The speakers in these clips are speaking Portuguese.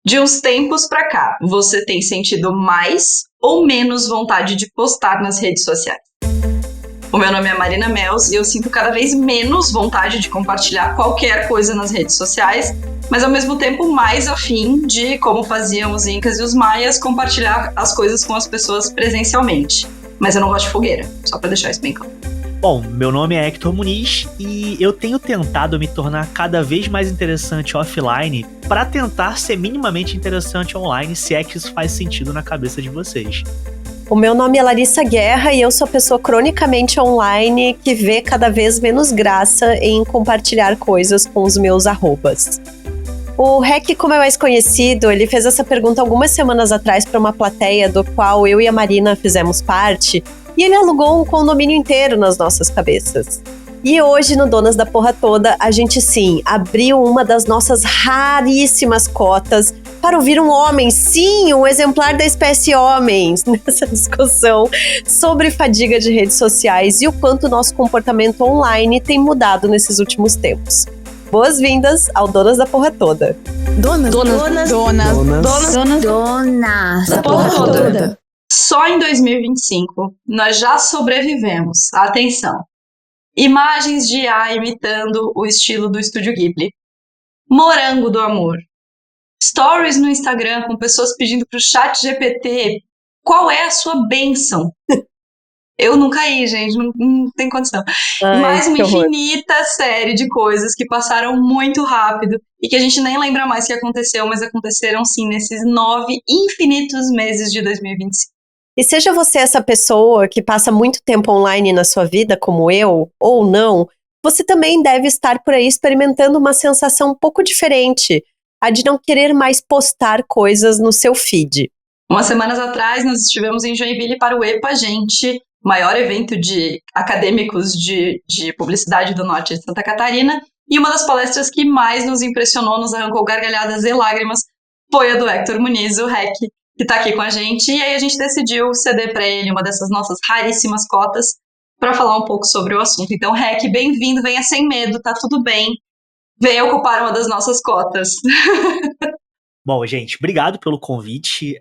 De uns tempos pra cá, você tem sentido mais ou menos vontade de postar nas redes sociais? O meu nome é Marina Mels e eu sinto cada vez menos vontade de compartilhar qualquer coisa nas redes sociais, mas ao mesmo tempo mais afim de, como faziam os Incas e os Maias, compartilhar as coisas com as pessoas presencialmente. Mas eu não gosto de fogueira, só pra deixar isso bem claro. Bom, meu nome é Hector Muniz e eu tenho tentado me tornar cada vez mais interessante offline para tentar ser minimamente interessante online, se é que isso faz sentido na cabeça de vocês. O meu nome é Larissa Guerra e eu sou pessoa cronicamente online que vê cada vez menos graça em compartilhar coisas com os meus arrobas. O Rec, como é mais conhecido, ele fez essa pergunta algumas semanas atrás para uma plateia do qual eu e a Marina fizemos parte, e ele alugou um condomínio inteiro nas nossas cabeças. E hoje, no Donas da Porra Toda, a gente sim abriu uma das nossas raríssimas cotas para ouvir um homem, sim, um exemplar da espécie homens, nessa discussão sobre fadiga de redes sociais e o quanto o nosso comportamento online tem mudado nesses últimos tempos. Boas-vindas ao Donas da Porra Toda. Donas da Porra Toda. Só em 2025, nós já sobrevivemos. Atenção! Imagens de IA imitando o estilo do Estúdio Ghibli. Morango do amor. Stories no Instagram com pessoas pedindo pro chat GPT qual é a sua bênção. Eu não caí, gente, não tem condição. Mais uma infinita série de coisas que passaram muito rápido e que a gente nem lembra mais que aconteceu, mas aconteceram sim nesses 9 infinitos meses de 2025. E seja você essa pessoa que passa muito tempo online na sua vida, como eu, ou não, você também deve estar por aí experimentando uma sensação um pouco diferente, a de não querer mais postar coisas no seu feed. Umas semanas atrás, nós estivemos em Joinville para o EPA Gente, maior evento de acadêmicos de publicidade do norte de Santa Catarina, e uma das palestras que mais nos impressionou, nos arrancou gargalhadas e lágrimas, foi a do Hector Muniz, o Rec, que está aqui com a gente, e aí a gente decidiu ceder para ele uma dessas nossas raríssimas cotas para falar um pouco sobre o assunto. Então, Rec, bem-vindo, venha sem medo, tá tudo bem, venha ocupar uma das nossas cotas. Bom, gente, obrigado pelo convite.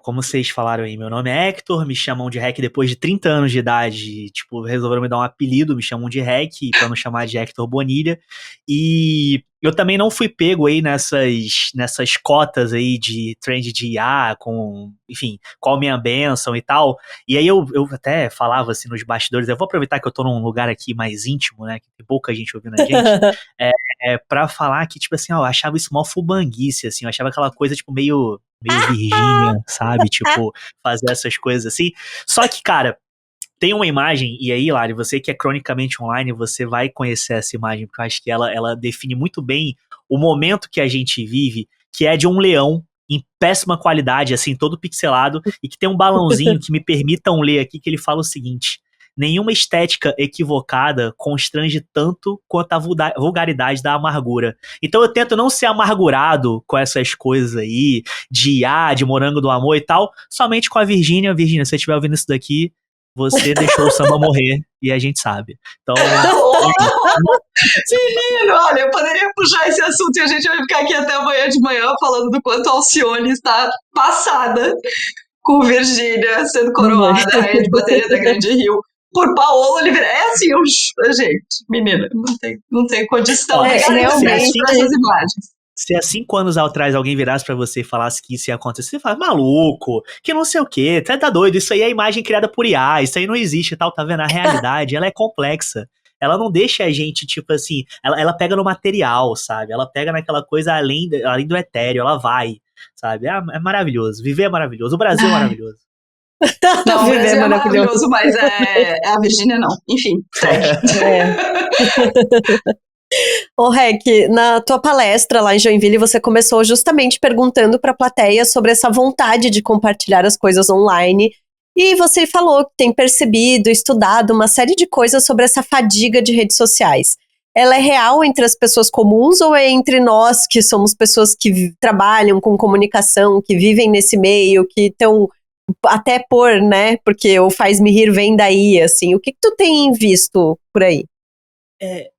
Como vocês falaram aí, meu nome é Hector, me chamam de Rec depois de 30 anos de idade, resolveram me dar um apelido, me chamam de Rec, pra não chamar de Hector Bonilha. E eu também não fui pego aí nessas cotas aí de trend de IA, enfim, qual minha bênção e tal. E aí eu até falava assim nos bastidores, eu vou aproveitar que eu tô num lugar aqui mais íntimo, né, que tem pouca gente ouvindo a gente, pra falar que, tipo assim, ó, eu achava isso mó fubanguice, assim, eu achava aquela coisa, tipo, meio Virgínia, sabe? Tipo, fazer essas coisas assim. Só que, cara, tem uma imagem, e aí, Lari, você que é cronicamente online, você vai conhecer essa imagem, porque eu acho que ela define muito bem o momento que a gente vive, que é de um leão em péssima qualidade, assim, todo pixelado, e que tem um balãozinho que me permitam ler aqui, que ele fala o seguinte: nenhuma estética equivocada constrange tanto quanto a vulgaridade da amargura. Então eu tento não ser amargurado com essas coisas aí, de de morango do amor e tal, somente com a Virgínia. Virgínia, se você estiver ouvindo isso daqui, você deixou o samba morrer, e a gente sabe. Então... Menino, olha, eu poderia puxar esse assunto e a gente vai ficar aqui até amanhã de manhã falando do quanto a Alcione está passada com Virgínia sendo coroada, a rainha de bateria da Grande Rio, por Paola Oliveira. É assim, gente, menina, não tem condição de realmente para essas imagens. Se há 5 anos atrás alguém virasse pra você e falasse que isso ia acontecer, você fala, maluco, que não sei o quê, tá doido, isso aí é imagem criada por IA, isso aí não existe e tal, tá vendo? A realidade, ela é complexa. Ela não deixa a gente, tipo assim, ela pega no material, sabe? Ela pega naquela coisa além do etéreo, ela vai, sabe? É maravilhoso, viver é maravilhoso, o Brasil é maravilhoso. Não, o Brasil é maravilhoso, mas a Virgínia não. Enfim, segue. Ô Rec, na tua palestra lá em Joinville, você começou justamente perguntando para a plateia sobre essa vontade de compartilhar as coisas online, e você falou que tem percebido, estudado uma série de coisas sobre essa fadiga de redes sociais. Ela é real entre as pessoas comuns ou é entre nós que somos pessoas que trabalham com comunicação, que vivem nesse meio, que estão até né, porque o faz-me rir vem daí, assim, o que tu tem visto por aí?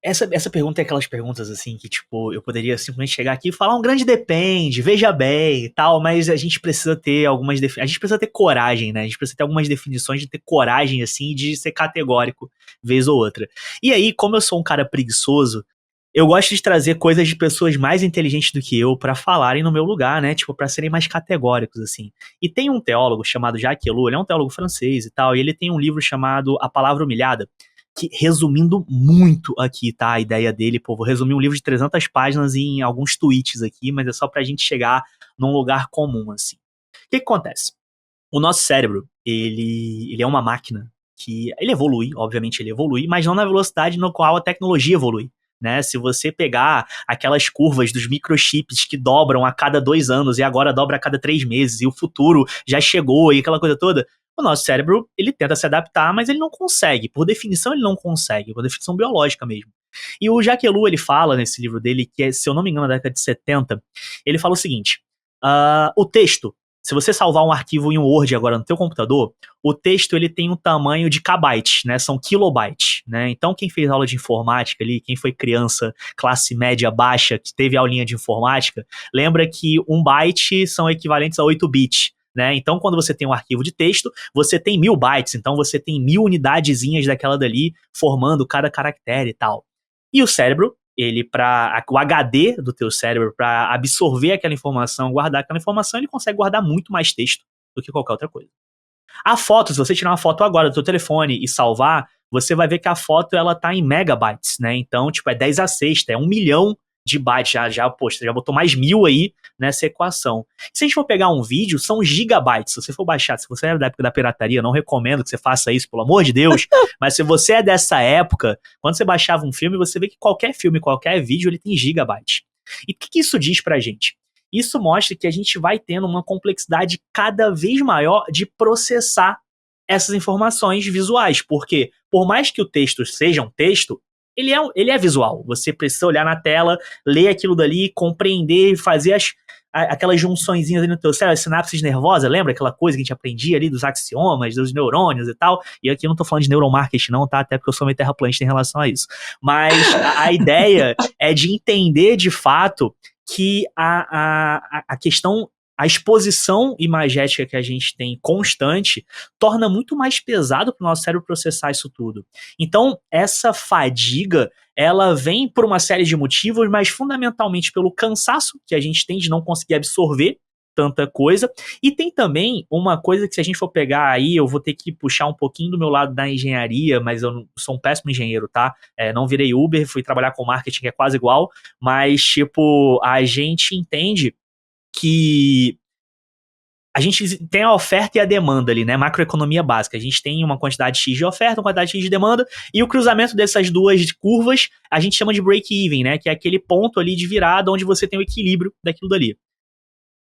Essa pergunta é aquelas perguntas assim que, tipo, eu poderia simplesmente chegar aqui e falar um grande depende, veja bem e tal, mas a gente precisa ter a gente precisa ter coragem, né? A gente precisa ter algumas definições de ter coragem, assim, de ser categórico, vez ou outra. E aí, como eu sou um cara preguiçoso, eu gosto de trazer coisas de pessoas mais inteligentes do que eu pra falarem no meu lugar, né? Tipo, pra serem mais categóricos, assim. E tem um teólogo chamado Jacques Ellul, ele é um teólogo francês e tal, e ele tem um livro chamado A Palavra Humilhada, que, resumindo muito aqui, tá, a ideia dele, pô, vou resumir um livro de 300 páginas em alguns tweets aqui, mas é só pra gente chegar num lugar comum, assim. O que acontece? O nosso cérebro, ele é uma máquina que ele evolui, obviamente ele evolui, mas não na velocidade no qual a tecnologia evolui. Né? Se você pegar aquelas curvas dos microchips que dobram a cada 2 anos e agora dobra a cada 3 meses e o futuro já chegou e aquela coisa toda, o nosso cérebro ele tenta se adaptar, mas ele não consegue. Por definição, ele não consegue, por definição biológica mesmo. E o Jacques Ellul, ele fala nesse livro dele, que é, se eu não me engano, na década de 70, ele fala o seguinte, o texto, se você salvar um arquivo em um Word agora no teu computador, o texto ele tem um tamanho de kbytes, né? São kilobytes, né? Então quem fez aula de informática ali, quem foi criança, classe média baixa, que teve aulinha de informática, lembra que 1 byte são equivalentes a 8 bits. Né? Então, quando você tem um arquivo de texto, você tem 1000 bytes, então você tem 1000 unidadezinhas daquela dali, formando cada caractere e tal. E o cérebro, o HD do teu cérebro, para absorver aquela informação, guardar aquela informação, ele consegue guardar muito mais texto do que qualquer outra coisa. A foto, se você tirar uma foto agora do teu telefone e salvar, você vai ver que a foto ela tá em megabytes, né? Então, tipo, é 10 a sexta, é 1 milhão de bytes, poxa, já botou mais 1000 aí nessa equação. Se a gente for pegar um vídeo, são gigabytes. Se você for baixar, se você é da época da pirataria, não recomendo que você faça isso, pelo amor de Deus, mas se você é dessa época, quando você baixava um filme, você vê que qualquer filme, qualquer vídeo, ele tem gigabytes. E o que isso diz pra gente? Isso mostra que a gente vai tendo uma complexidade cada vez maior de processar essas informações visuais, porque por mais que o texto seja um texto, ele é visual. Você precisa olhar na tela, ler aquilo dali, compreender, fazer aquelas junçõezinhas ali no teu cérebro, as sinapses nervosas, lembra aquela coisa que a gente aprendia ali dos axiomas, dos neurônios e tal? E aqui eu não tô falando de neuromarketing não, tá? Até porque eu sou meio terraplanista em relação a isso. Mas a ideia é de entender de fato que a questão, a exposição imagética que a gente tem constante torna muito mais pesado para o nosso cérebro processar isso tudo. Então, essa fadiga, ela vem por uma série de motivos, mas fundamentalmente pelo cansaço que a gente tem de não conseguir absorver tanta coisa, e tem também uma coisa que se a gente for pegar aí, eu vou ter que puxar um pouquinho do meu lado da engenharia, mas eu sou um péssimo engenheiro, tá? Não virei Uber, fui trabalhar com marketing que é quase igual, mas tipo, a gente entende que a gente tem a oferta e a demanda ali, né? Macroeconomia básica. A gente tem uma quantidade X de oferta, uma quantidade X de demanda, e o cruzamento dessas duas curvas a gente chama de break-even, né? Que é aquele ponto ali de virada onde você tem o equilíbrio daquilo dali.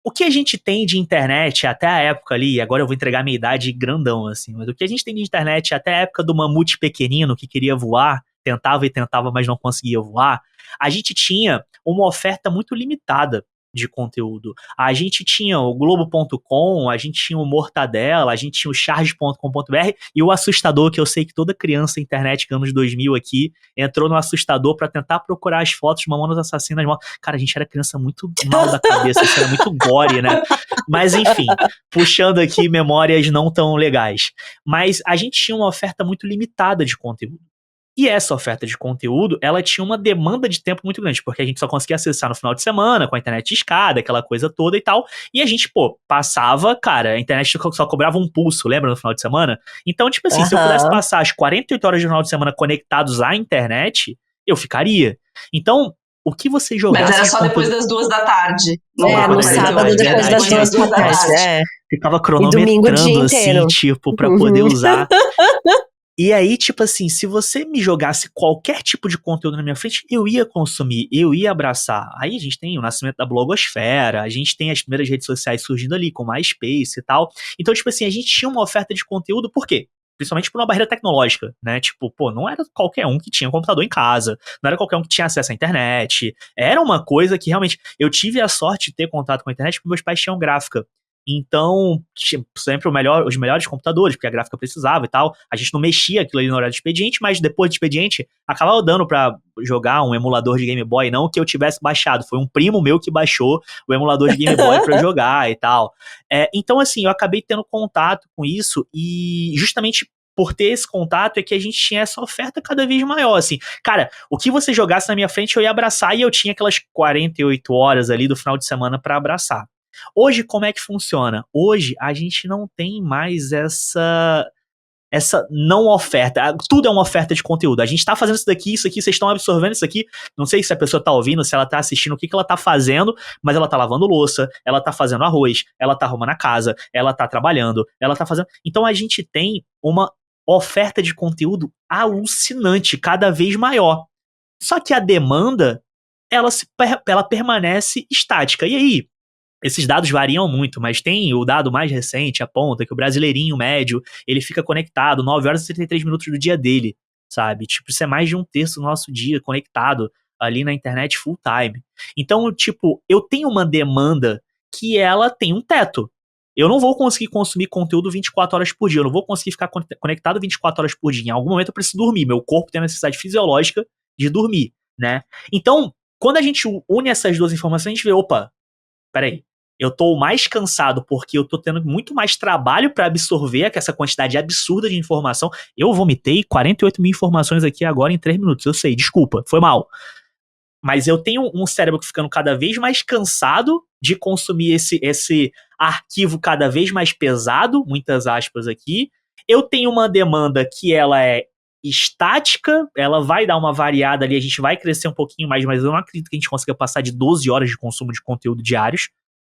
O que a gente tem de internet até a época ali, agora eu vou entregar a minha idade grandão, assim, mas o que a gente tem de internet até a época do mamute pequenino que queria voar, tentava e tentava, mas não conseguia voar, a gente tinha uma oferta muito limitada de conteúdo. A gente tinha o Globo.com, a gente tinha o Mortadela, a gente tinha o Charge.com.br e o assustador, que eu sei que toda criança internet anos 2000 aqui entrou no assustador pra tentar procurar as fotos de Mamonas Assassinas. Cara, a gente era criança muito mal da cabeça, isso era muito gore, né? Mas enfim, puxando aqui memórias não tão legais. Mas a gente tinha uma oferta muito limitada de conteúdo. E essa oferta de conteúdo, ela tinha uma demanda de tempo muito grande, porque a gente só conseguia acessar no final de semana, com a internet de escada, aquela coisa toda e tal. E a gente, passava, cara, a internet só cobrava um pulso, lembra, no final de semana? Então, tipo assim, se eu pudesse passar as 48 horas do final de semana conectados à internet, eu ficaria. Então, o que você jogasse... Mas era só depois das 2 da tarde. No sábado, depois das 2 da tarde. Ficava cronometrando, assim, tipo, pra poder usar... E aí, tipo assim, se você me jogasse qualquer tipo de conteúdo na minha frente, eu ia consumir, eu ia abraçar. Aí a gente tem o nascimento da blogosfera, a gente tem as primeiras redes sociais surgindo ali, com MySpace e tal. Então, tipo assim, a gente tinha uma oferta de conteúdo, por quê? Principalmente por uma barreira tecnológica, né? Tipo, não era qualquer um que tinha um computador em casa, não era qualquer um que tinha acesso à internet. Era uma coisa que realmente... Eu tive a sorte de ter contato com a internet porque meus pais tinham gráfica. Então, sempre os melhores computadores, porque a gráfica precisava e tal. A gente não mexia aquilo ali no horário do expediente, mas depois do expediente, acabava dando pra jogar um emulador de Game Boy, não que eu tivesse baixado. Foi um primo meu que baixou o emulador de Game Boy pra jogar e tal. Então, assim, eu acabei tendo contato com isso e justamente por ter esse contato é que a gente tinha essa oferta cada vez maior, assim. Cara, o que você jogasse na minha frente eu ia abraçar e eu tinha aquelas 48 horas ali do final de semana pra abraçar. Hoje, como é que funciona? Hoje, a gente não tem mais essa não oferta. Tudo é uma oferta de conteúdo. A gente tá fazendo isso aqui, vocês estão absorvendo isso aqui. Não sei se a pessoa tá ouvindo, se ela tá assistindo, o que ela tá fazendo, mas ela tá lavando louça, ela tá fazendo arroz, ela tá arrumando a casa, ela tá trabalhando, ela tá fazendo... Então, a gente tem uma oferta de conteúdo alucinante, cada vez maior. Só que a demanda, ela permanece estática. E aí, esses dados variam muito, mas tem o dado mais recente, aponta que o brasileirinho médio, ele fica conectado 9 horas e 33 minutos do dia dele, sabe? Tipo, isso é mais de um terço do nosso dia conectado ali na internet full time. Então, tipo, eu tenho uma demanda que ela tem um teto. Eu não vou conseguir consumir conteúdo 24 horas por dia, eu não vou conseguir ficar conectado 24 horas por dia. Em algum momento eu preciso dormir, meu corpo tem a necessidade fisiológica de dormir, né? Então, quando a gente une essas duas informações, a gente vê, opa, peraí, eu tô mais cansado porque eu tô tendo muito mais trabalho pra absorver essa quantidade absurda de informação. Eu vomitei 48 mil informações aqui agora em 3 minutos, eu sei, desculpa, foi mal. Mas eu tenho um cérebro ficando cada vez mais cansado de consumir esse arquivo cada vez mais pesado, muitas aspas aqui. Eu tenho uma demanda que ela é estática, ela vai dar uma variada ali, a gente vai crescer um pouquinho mais, mas eu não acredito que a gente consiga passar de 12 horas de consumo de conteúdo diários.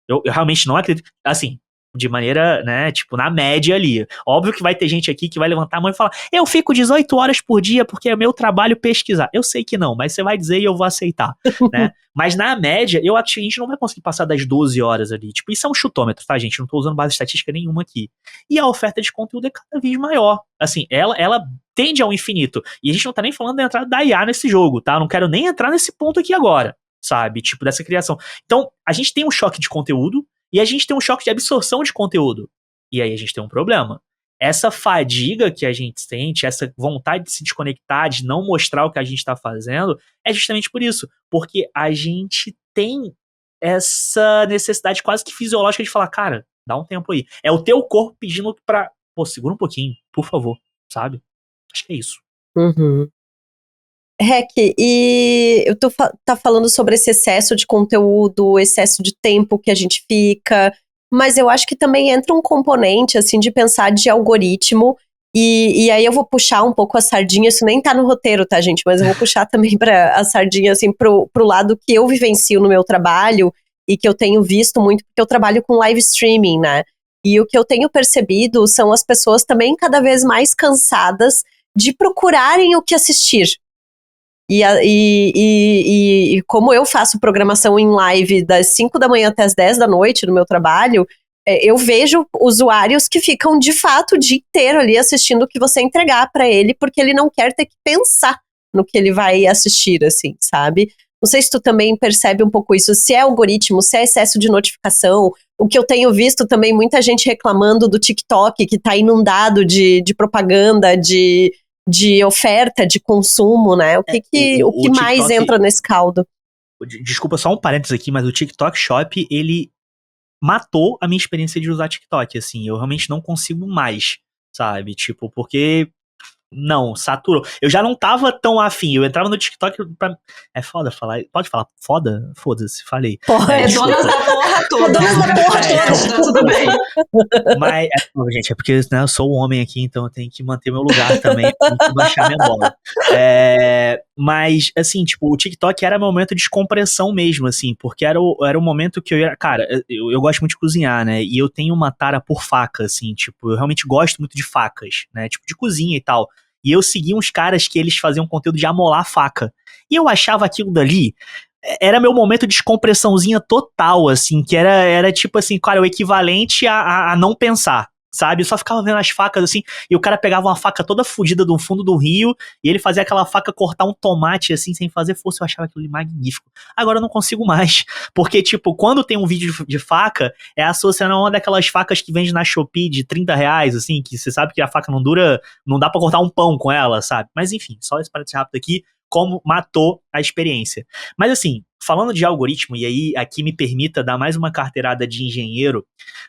Eu realmente não acredito. Assim, de maneira, né, tipo, na média ali. Óbvio que vai ter gente aqui que vai levantar a mão e falar, eu fico 18 horas por dia porque é meu trabalho pesquisar. Eu sei que não, mas você vai dizer e eu vou aceitar, né? Mas na média, eu acho que a gente não vai conseguir passar das 12 horas ali. Tipo, isso é um chutômetro, tá, gente? Não tô usando base estatística nenhuma aqui. E a oferta de conteúdo é cada vez maior. Assim, ela tende ao infinito. E a gente não tá nem falando da entrada da IA nesse jogo, tá? Eu não quero nem entrar nesse ponto aqui agora, sabe? Tipo, dessa criação. Então, a gente tem um choque de conteúdo e a gente tem um choque de absorção de conteúdo. E aí a gente tem um problema. Essa fadiga que a gente sente, essa vontade de se desconectar, de não mostrar o que a gente está fazendo, é justamente por isso. Porque a gente tem essa necessidade quase que fisiológica de falar, cara, dá um tempo aí. É o teu corpo pedindo pra, pô, segura um pouquinho, por favor, sabe? Acho que é isso. Uhum. Rec, e eu tá falando sobre esse excesso de conteúdo, excesso de tempo que a gente fica, mas eu acho que também entra um componente, assim, de pensar de algoritmo, e aí eu vou puxar um pouco a sardinha, isso nem tá no roteiro, tá, gente, mas eu vou puxar também pra a sardinha, assim, pro lado que eu vivencio no meu trabalho, e que eu tenho visto muito, porque eu trabalho com live streaming, né, e o que eu tenho percebido são as pessoas também cada vez mais cansadas de procurarem o que assistir. E como eu faço programação em live das 5 da manhã até as 10 da noite no meu trabalho, eu vejo usuários que ficam de fato o dia inteiro ali assistindo o que você entregar pra ele, porque ele não quer ter que pensar no que ele vai assistir, assim, sabe? Não sei se tu também percebe um pouco isso, se é algoritmo, se é excesso de notificação. O que eu tenho visto também, muita gente reclamando do TikTok, que tá inundado de propaganda, de oferta, de consumo, né? O que mais TikTok, entra nesse caldo? Desculpa, só um parênteses aqui, mas o TikTok Shop, ele matou a minha experiência de usar TikTok, assim. Eu realmente não consigo mais, sabe? Tipo, porque... Não, saturou. Eu já não tava tão afim. Eu entrava no TikTok pra... É foda falar. Pode falar foda? Foda-se, falei. Porra, é donas da porra toda. Donas da porra toda, tá tudo bem. Mas, gente, é porque, né, eu sou o homem aqui, então eu tenho que manter meu lugar também, tenho que baixar minha bola. Mas, assim, tipo, o TikTok era meu momento de descompressão mesmo, assim, porque era o momento que eu ia... Cara, eu gosto muito de cozinhar, né, e eu tenho uma tara por faca, assim, tipo, eu realmente gosto muito de facas, né, tipo, de cozinha e tal. E eu segui uns caras que eles faziam conteúdo de amolar a faca. E eu achava aquilo dali... Era meu momento de descompressãozinha total, assim, que era tipo assim, cara, o equivalente a não pensar, sabe? Eu só ficava vendo as facas assim, e o cara pegava uma faca toda fodida do fundo do rio, e ele fazia aquela faca cortar um tomate assim, sem fazer força. Eu achava aquilo magnífico. Agora eu não consigo mais, porque tipo, quando tem um vídeo de faca, é associando a uma daquelas facas que vende na Shopee de R$ 30, assim, que você sabe que a faca não dura, não dá pra cortar um pão com ela, sabe? Mas enfim, só esse parênteses rápido aqui, como matou a experiência. Mas assim, falando de algoritmo, e aí aqui me permita dar mais uma carteirada de engenheiro,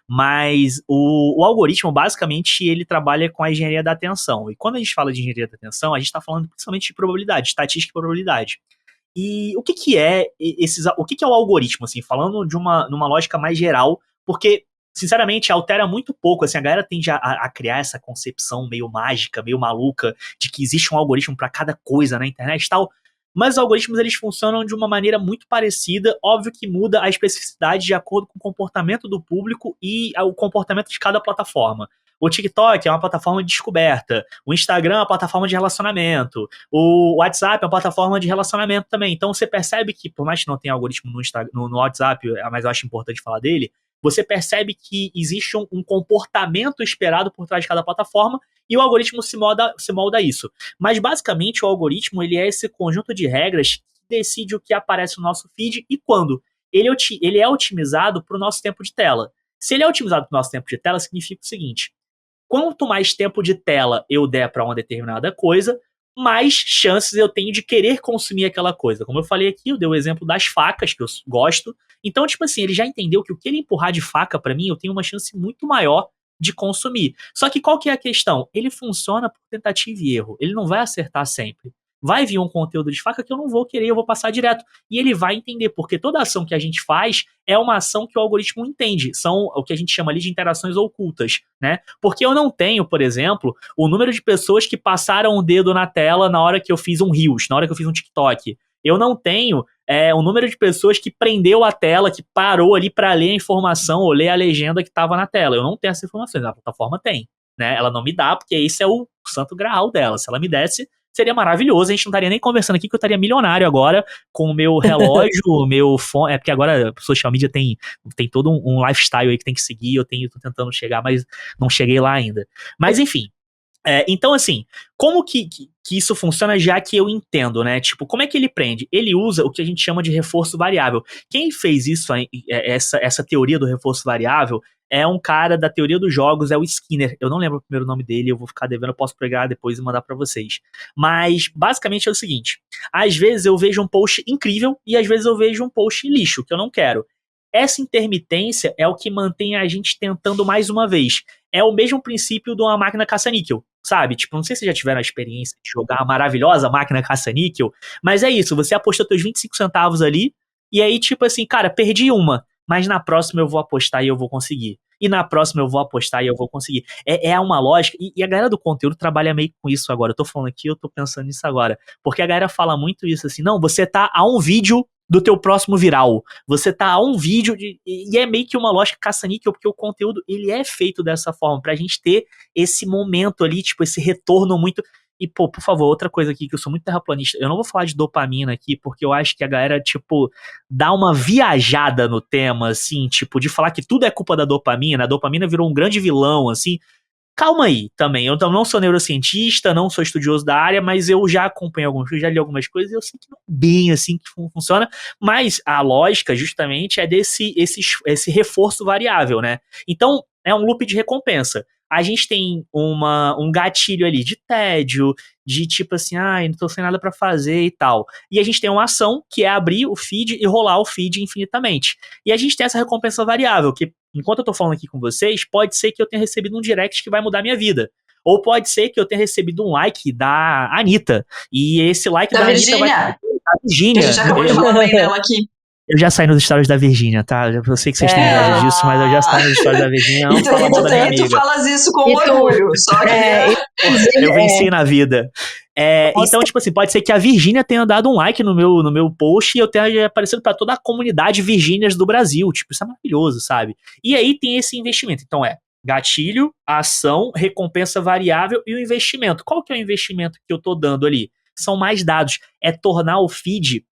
mas o algoritmo, basicamente, ele trabalha com a engenharia da atenção. E quando a gente fala de engenharia da atenção, a gente está falando principalmente de probabilidade, estatística e probabilidade. E o que que é o que que é o algoritmo, assim, falando numa lógica mais geral, porque, sinceramente, altera muito pouco, assim, a galera tende a criar essa concepção meio mágica, meio maluca, de que existe um algoritmo para cada coisa na internet e tal, mas os algoritmos, eles funcionam de uma maneira muito parecida, óbvio que muda a especificidade de acordo com o comportamento do público e o comportamento de cada plataforma. O TikTok é uma plataforma de descoberta, o Instagram é uma plataforma de relacionamento, o WhatsApp é uma plataforma de relacionamento também. Então você percebe que, por mais que não tenha algoritmo no WhatsApp, mas eu acho importante falar dele, você percebe que existe um comportamento esperado por trás de cada plataforma e o algoritmo se molda a isso. Mas basicamente o algoritmo, ele é esse conjunto de regras que decide o que aparece no nosso feed e quando. Ele é otimizado para o nosso tempo de tela. Se ele é otimizado para o nosso tempo de tela, significa o seguinte: quanto mais tempo de tela eu der para uma determinada coisa, mais chances eu tenho de querer consumir aquela coisa. Como eu falei aqui, eu dei o exemplo das facas, que eu gosto. Então, tipo assim, ele já entendeu que o que ele empurrar de faca para mim, eu tenho uma chance muito maior de consumir. Só que qual que é a questão? Ele funciona por tentativa e erro. Ele não vai acertar sempre. Vai vir um conteúdo de faca que eu não vou querer, eu vou passar direto. E ele vai entender, porque toda ação que a gente faz é uma ação que o algoritmo entende. São o que a gente chama ali de interações ocultas, né? Porque eu não tenho, por exemplo, o número de pessoas que passaram o dedo na tela na hora que eu fiz um Reels, na hora que eu fiz um TikTok. Eu não tenho o número de pessoas que prendeu a tela, que parou ali para ler a informação ou ler a legenda que estava na tela. Eu não tenho essas informações, a plataforma tem, né? Ela não me dá, porque esse é o santo graal dela. Se ela me desse, seria maravilhoso, a gente não estaria nem conversando aqui, que eu estaria milionário agora com o meu relógio, o meu fone. É porque agora a social media tem todo um lifestyle aí que tem que seguir, tô tentando chegar, mas não cheguei lá ainda. Mas enfim. Então, assim, como que isso funciona, já que eu entendo, né? Tipo, como é que ele prende? Ele usa o que a gente chama de reforço variável. Quem fez isso, essa teoria do reforço variável, é um cara da teoria dos jogos, é o Skinner. Eu não lembro o primeiro nome dele, eu vou ficar devendo, eu posso pegar depois e mandar pra vocês. Mas, basicamente, é o seguinte: às vezes eu vejo um post incrível e às vezes eu vejo um post lixo, que eu não quero. Essa intermitência é o que mantém a gente tentando mais uma vez. É o mesmo princípio de uma máquina caça-níquel, sabe? Tipo, não sei se vocês já tiveram a experiência de jogar a maravilhosa máquina caça-níquel, mas é isso, você apostou teus 25 centavos ali, e aí, tipo assim, cara, perdi uma, mas na próxima eu vou apostar e eu vou conseguir. E na próxima eu vou apostar e eu vou conseguir. É uma lógica, e a galera do conteúdo trabalha meio com isso agora. Eu tô falando aqui, eu tô pensando nisso agora. Porque a galera fala muito isso, assim, não, você tá a um vídeo do teu próximo viral. Você tá a um vídeo e é meio que uma lógica caça-níquel, porque o conteúdo, ele é feito dessa forma, pra gente ter esse momento ali, tipo, esse retorno muito... E, pô, por favor, outra coisa aqui, que eu sou muito terraplanista, eu não vou falar de dopamina aqui, porque eu acho que a galera, tipo, dá uma viajada no tema, assim, tipo, de falar que tudo é culpa da dopamina, a dopamina virou um grande vilão, assim. Calma aí, também, eu não sou neurocientista, não sou estudioso da área, mas eu já acompanho já li algumas coisas e eu sei que não é bem assim que funciona, mas a lógica, justamente, é esse reforço variável, né? Então, é um loop de recompensa. A gente tem um gatilho ali de tédio, de tipo assim, não tô sem nada pra fazer e tal. E a gente tem uma ação, que é abrir o feed e rolar o feed infinitamente. E a gente tem essa recompensa variável, que enquanto eu tô falando aqui com vocês, pode ser que eu tenha recebido um direct que vai mudar minha vida. Ou pode ser que eu tenha recebido um like da Anitta. E esse like da Anitta vai... Da Virgínia. A gente acabou de falar bem dela aqui. Eu já saí nos stories da Virgínia, tá? Eu sei que vocês têm inveja disso, mas eu já saí nos stories da Virgínia. E tu falas isso com orgulho, só que... eu venci na vida. Então, tipo assim, pode ser que a Virgínia tenha dado um like no meu post e eu tenha aparecido pra toda a comunidade Virgínias do Brasil. Tipo, isso é maravilhoso, sabe? E aí tem esse investimento. Então gatilho, ação, recompensa variável e o investimento. Qual que é o investimento que eu tô dando ali? São mais dados. É tornar o feed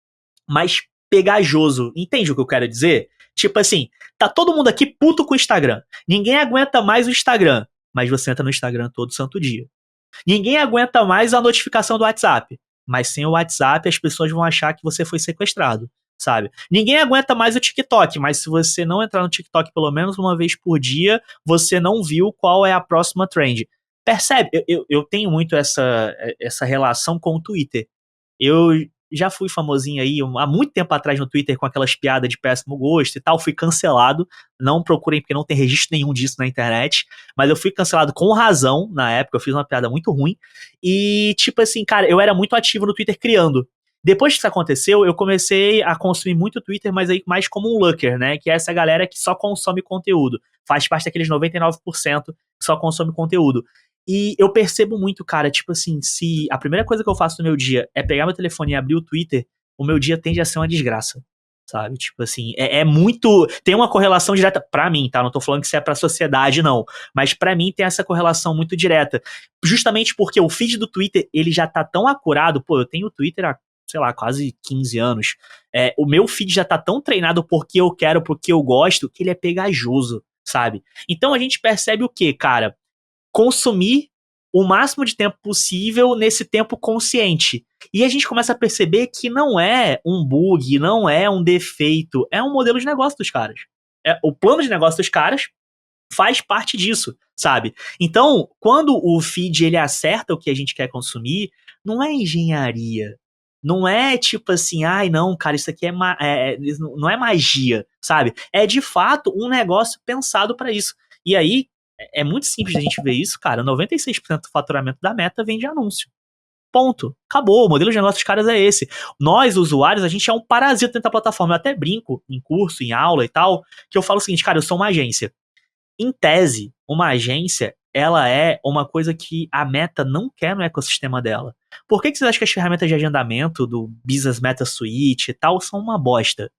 mais pegajoso. Entende o que eu quero dizer? Tipo assim, tá todo mundo aqui puto com o Instagram. Ninguém aguenta mais o Instagram. mas você entra no Instagram todo santo dia. Ninguém aguenta mais a notificação do WhatsApp, mas sem o WhatsApp as pessoas vão achar que você foi sequestrado, sabe? Ninguém aguenta mais o TikTok, mas se você não entrar no TikTok pelo menos uma vez por dia, você não viu qual é a próxima trend. Percebe? Eu tenho muito essa relação com o Twitter. Eu já fui famosinho aí há muito tempo atrás no Twitter com aquelas piadas de péssimo gosto e tal, fui cancelado, não procurem porque não tem registro nenhum disso na internet, mas eu fui cancelado com razão na época, eu fiz uma piada muito ruim, e tipo assim, cara, eu era muito ativo no Twitter criando. Depois que isso aconteceu, eu comecei a consumir muito Twitter, mas aí mais como um lurker, né, que é essa galera que só consome conteúdo, faz parte daqueles 99% que só consome conteúdo. E eu percebo muito, cara, tipo assim, se a primeira coisa que eu faço no meu dia é pegar meu telefone e abrir o Twitter, o meu dia tende a ser uma desgraça, sabe? Tipo assim, é muito... Tem uma correlação direta pra mim, tá? Não tô falando que isso é pra sociedade, não. Mas pra mim tem essa correlação muito direta. Justamente porque o feed do Twitter, ele já tá tão acurado. Pô, eu tenho o Twitter há, sei lá, quase 15 anos. O meu feed já tá tão treinado porque eu quero, porque eu gosto, que ele é pegajoso, sabe? Então a gente percebe o quê, cara? Consumir o máximo de tempo possível nesse tempo consciente. E a gente começa a perceber que não é um bug, não é um defeito, é um modelo de negócio dos caras. O plano de negócio dos caras faz parte disso, sabe? Então, quando o feed ele acerta o que a gente quer consumir, não é engenharia. Não é tipo assim, ai não, cara, isso aqui não é magia, sabe? É de fato um negócio pensado para isso. E aí, é muito simples a gente ver isso, cara. 96% do faturamento da Meta vem de anúncio. Ponto. Acabou. O modelo de negócio dos caras é esse. Nós, usuários, a gente é um parasita dentro da plataforma. Eu até brinco em curso, em aula e tal, que eu falo o seguinte, cara, eu sou uma agência. Em tese, uma agência, ela é uma coisa que a Meta não quer no ecossistema dela. Por que vocês acham que as ferramentas de agendamento do Business Meta Suite e tal são uma bosta?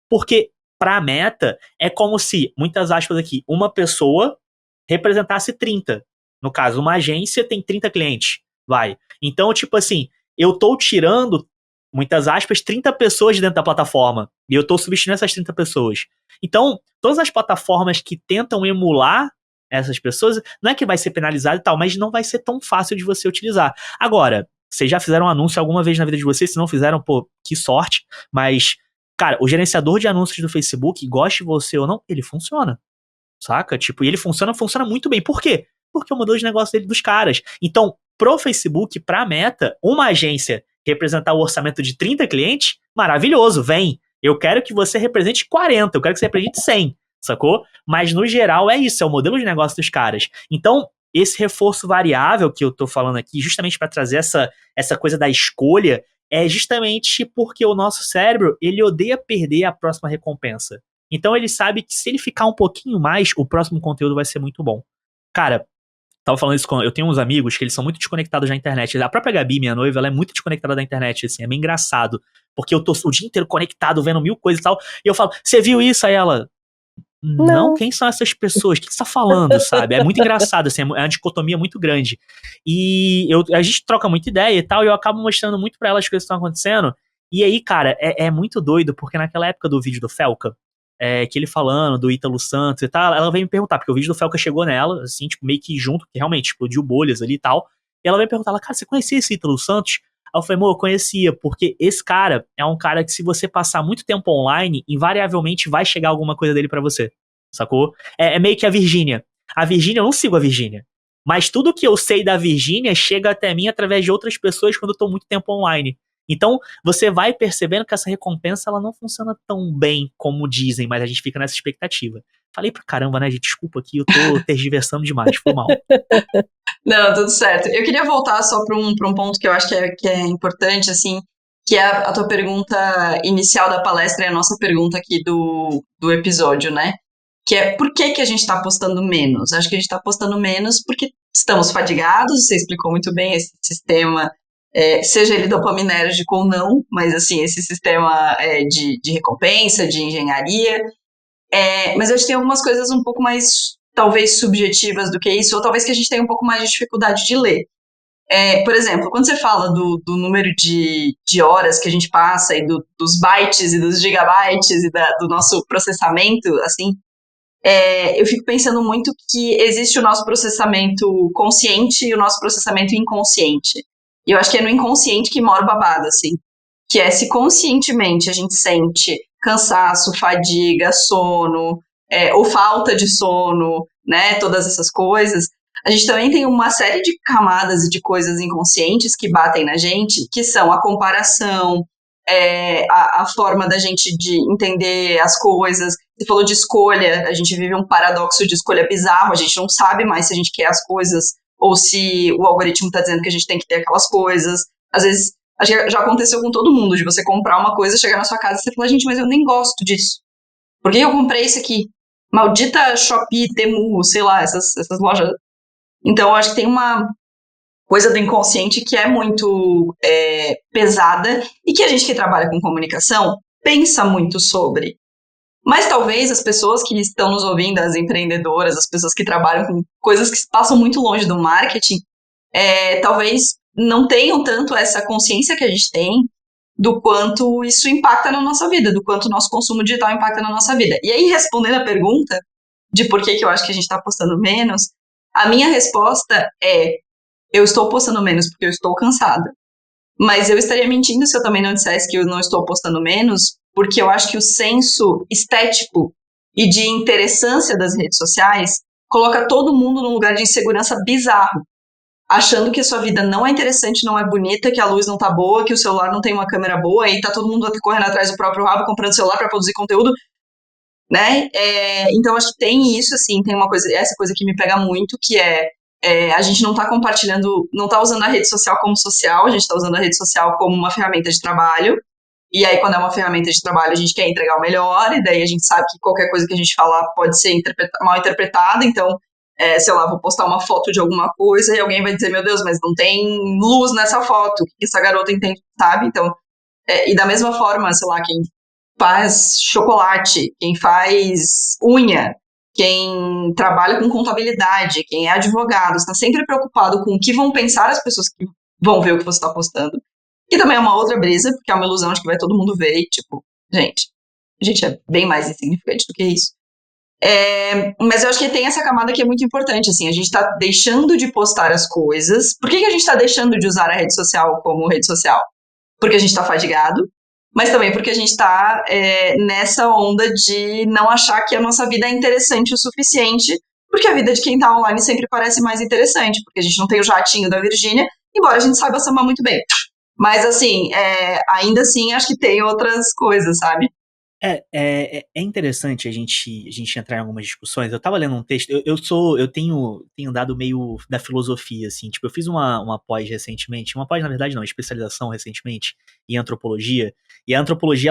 Porque pra Meta é como se, muitas aspas aqui, uma pessoa representasse 30. No caso, uma agência tem 30 clientes, vai. Então, tipo assim, eu tô tirando, muitas aspas, 30 pessoas de dentro da plataforma, e eu tô substituindo essas 30 pessoas. Então, todas as plataformas que tentam emular essas pessoas, não é que vai ser penalizado e tal, mas não vai ser tão fácil de você utilizar. Agora, vocês já fizeram um anúncio alguma vez na vida de vocês? Se não fizeram, pô, que sorte, mas, cara, o gerenciador de anúncios do Facebook, goste você ou não, ele funciona. Saca? Tipo, e ele funciona muito bem. Por quê? Porque é o modelo de negócio dele dos caras. Então, pro Facebook, pra Meta, uma agência representar o orçamento de 30 clientes, maravilhoso, vem. Eu quero que você represente 40, eu quero que você represente 100, sacou? Mas no geral é isso, é o modelo de negócio dos caras. Então, esse reforço variável que eu tô falando aqui, justamente para trazer essa coisa da escolha, é justamente porque o nosso cérebro, ele odeia perder a próxima recompensa. Então ele sabe que se ele ficar um pouquinho mais, o próximo conteúdo vai ser muito bom. Cara, tava falando isso eu tenho uns amigos que eles são muito desconectados da internet. A própria Gabi, minha noiva, ela é muito desconectada da internet, assim, é meio engraçado. Porque eu tô o dia inteiro conectado, vendo mil coisas e tal, e eu falo, você viu isso? Aí ela, não, quem são essas pessoas? O que você tá falando, sabe? É muito engraçado, assim, é uma dicotomia muito grande. E a gente troca muita ideia e tal, e eu acabo mostrando muito pra ela as coisas que estão acontecendo. E aí, cara, é muito doido, porque naquela época do vídeo do Felca, que ele falando do Ítalo Santos e tal, ela veio me perguntar, porque o vídeo do Felca chegou nela, assim, tipo, meio que junto, que realmente explodiu bolhas ali e tal. E ela veio me perguntar, cara, você conhecia esse Ítalo Santos? Aí eu falei, amor, eu conhecia, porque esse cara é um cara que se você passar muito tempo online, invariavelmente vai chegar alguma coisa dele pra você, sacou? É meio que a Virgínia. A Virgínia, eu não sigo a Virgínia, mas tudo que eu sei da Virgínia chega até mim através de outras pessoas quando eu tô muito tempo online. Então, você vai percebendo que essa recompensa ela não funciona tão bem como dizem, mas a gente fica nessa expectativa. Falei pra caramba, né, gente? Desculpa aqui, eu tô tergiversando demais, foi mal. Não, tudo certo. Eu queria voltar só para um ponto que eu acho que é importante, assim, que é a tua pergunta inicial da palestra e a nossa pergunta aqui do episódio, né? Que é por que a gente está postando menos? Acho que a gente está postando menos porque estamos fadigados, você explicou muito bem esse sistema, seja ele dopaminérgico ou não, mas assim, esse sistema de recompensa, de engenharia. Mas eu acho que tem algumas coisas um pouco mais, talvez, subjetivas do que isso, ou talvez que a gente tenha um pouco mais de dificuldade de ler. Por exemplo, quando você fala do número de horas que a gente passa e dos bytes e dos gigabytes e do nosso processamento, assim, eu fico pensando muito que existe o nosso processamento consciente e o nosso processamento inconsciente. E eu acho que é no inconsciente que mora o babado, assim. Que é se conscientemente a gente sente cansaço, fadiga, sono, ou falta de sono, né, todas essas coisas, a gente também tem uma série de camadas de coisas inconscientes que batem na gente, que são a comparação, a forma da gente de entender as coisas. Você falou de escolha, a gente vive um paradoxo de escolha bizarro, a gente não sabe mais se a gente quer as coisas ou se o algoritmo está dizendo que a gente tem que ter aquelas coisas. Às vezes, já aconteceu com todo mundo, de você comprar uma coisa, chegar na sua casa e você falar, gente, mas eu nem gosto disso. Por que eu comprei isso aqui? Maldita Shopee, Temu, sei lá, essas lojas. Então, eu acho que tem uma coisa do inconsciente que é muito pesada e que a gente que trabalha com comunicação pensa muito sobre. Mas talvez as pessoas que estão nos ouvindo, as empreendedoras, as pessoas que trabalham com coisas que passam muito longe do marketing, talvez não tenham tanto essa consciência que a gente tem do quanto isso impacta na nossa vida, do quanto o nosso consumo digital impacta na nossa vida. E aí, respondendo a pergunta de por que eu acho que a gente está postando menos, a minha resposta é: eu estou postando menos porque eu estou cansada. Mas eu estaria mentindo se eu também não dissesse que eu não estou postando menos, porque eu acho que o senso estético e de interessância das redes sociais coloca todo mundo num lugar de insegurança bizarro, achando que a sua vida não é interessante, não é bonita, que a luz não tá boa, que o celular não tem uma câmera boa, e tá todo mundo correndo atrás do próprio rabo, comprando celular para produzir conteúdo, né? Então, acho que tem isso, assim, tem essa coisa que me pega muito, que a gente não tá compartilhando, não tá usando a rede social como social, a gente tá usando a rede social como uma ferramenta de trabalho, e aí quando é uma ferramenta de trabalho a gente quer entregar o melhor, e daí a gente sabe que qualquer coisa que a gente falar pode ser mal interpretada, então, sei lá, vou postar uma foto de alguma coisa e alguém vai dizer, meu Deus, mas não tem luz nessa foto, o que essa garota entende, sabe? Então, e da mesma forma, sei lá, quem faz chocolate, quem faz unha, quem trabalha com contabilidade, quem é advogado, está sempre preocupado com o que vão pensar as pessoas que vão ver o que você está postando. Que também é uma outra brisa, porque é uma ilusão de que vai todo mundo ver e, tipo, gente, a gente é bem mais insignificante do que isso. Mas eu acho que tem essa camada que é muito importante, assim, a gente está deixando de postar as coisas. Por que a gente está deixando de usar a rede social como rede social? Porque a gente está fadigado, mas também porque a gente está nessa onda de não achar que a nossa vida é interessante o suficiente, porque a vida de quem está online sempre parece mais interessante, porque a gente não tem o jatinho da Virgínia, embora a gente saiba sambar muito bem. Mas, assim, ainda assim, acho que tem outras coisas, sabe? É interessante a gente entrar em algumas discussões. Eu tava lendo um texto, eu tenho dado meio da filosofia, assim, tipo, eu fiz uma pós recentemente, uma pós na verdade não, especialização recentemente em antropologia, e a antropologia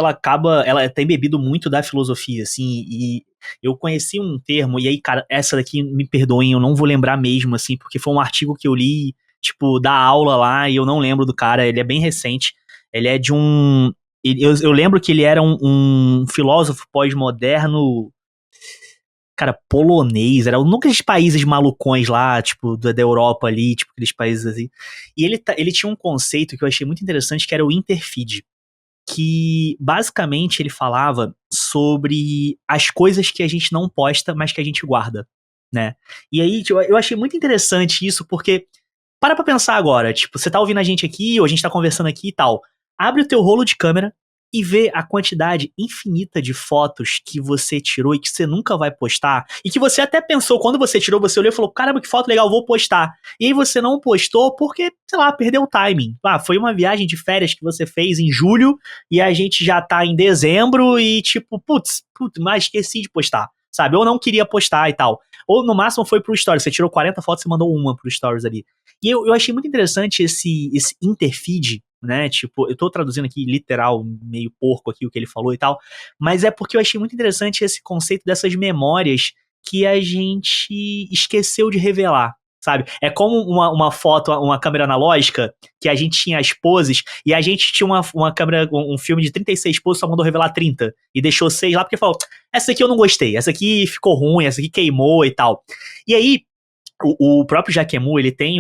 ela tem bebido muito da filosofia, assim, e eu conheci um termo, e aí, cara, essa daqui, me perdoem, eu não vou lembrar mesmo, assim, porque foi um artigo que eu li, tipo, da aula lá, e eu não lembro do cara, ele é bem recente, ele é de um. Eu lembro que ele era um filósofo pós-moderno, cara, polonês, era um daqueles países malucões lá, tipo, da Europa ali, tipo, aqueles países assim. E ele tinha um conceito que eu achei muito interessante, que era o interfeed, que basicamente ele falava sobre as coisas que a gente não posta, mas que a gente guarda, né? E aí, tipo, eu achei muito interessante isso, porque pra pensar agora, tipo, você tá ouvindo a gente aqui, ou a gente tá conversando aqui e tal. Abre o teu rolo de câmera e vê a quantidade infinita de fotos que você tirou e que você nunca vai postar. E que você até pensou, quando você tirou, você olhou e falou, caramba, que foto legal, vou postar. E aí você não postou porque, sei lá, perdeu o timing. Ah, foi uma viagem de férias que você fez em julho e a gente já tá em dezembro e tipo, putz, mas esqueci de postar, sabe? Ou não queria postar e tal. Ou no máximo foi pro Stories, você tirou 40 fotos e mandou uma pro Stories ali. E eu achei muito interessante esse interfeed, né? Tipo, eu tô traduzindo aqui literal, meio porco aqui o que ele falou e tal, mas é porque eu achei muito interessante esse conceito dessas memórias que a gente esqueceu de revelar, sabe? É como uma foto, uma câmera analógica, que a gente tinha as poses, e a gente tinha uma câmera, um filme de 36 poses, só mandou revelar 30, e deixou 6 lá, porque falou, essa aqui eu não gostei, essa aqui ficou ruim, essa aqui queimou e tal. E aí, o próprio Jacquemus, ele tem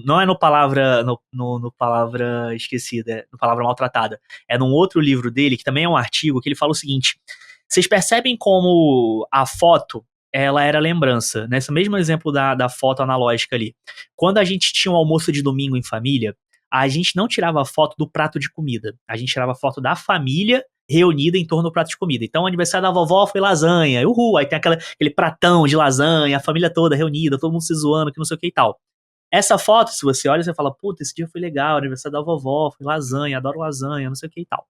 não é no Palavra no Palavra Esquecida, é no Palavra Maltratada. É num outro livro dele, que também é um artigo, que ele fala o seguinte, Vocês percebem como a foto, ela era lembrança, nesse mesmo exemplo da foto analógica ali. Quando a gente tinha um almoço de domingo em família, a gente não tirava foto do prato de comida, a gente tirava foto da família reunida em torno do prato de comida. Então, o aniversário da vovó foi lasanha, uhul, aí tem aquele pratão de lasanha, a família toda reunida, todo mundo se zoando, que não sei o que e tal. Essa foto, se você olha, você fala, puta, esse dia foi legal, aniversário da vovó, foi lasanha, adoro lasanha, não sei o que e tal.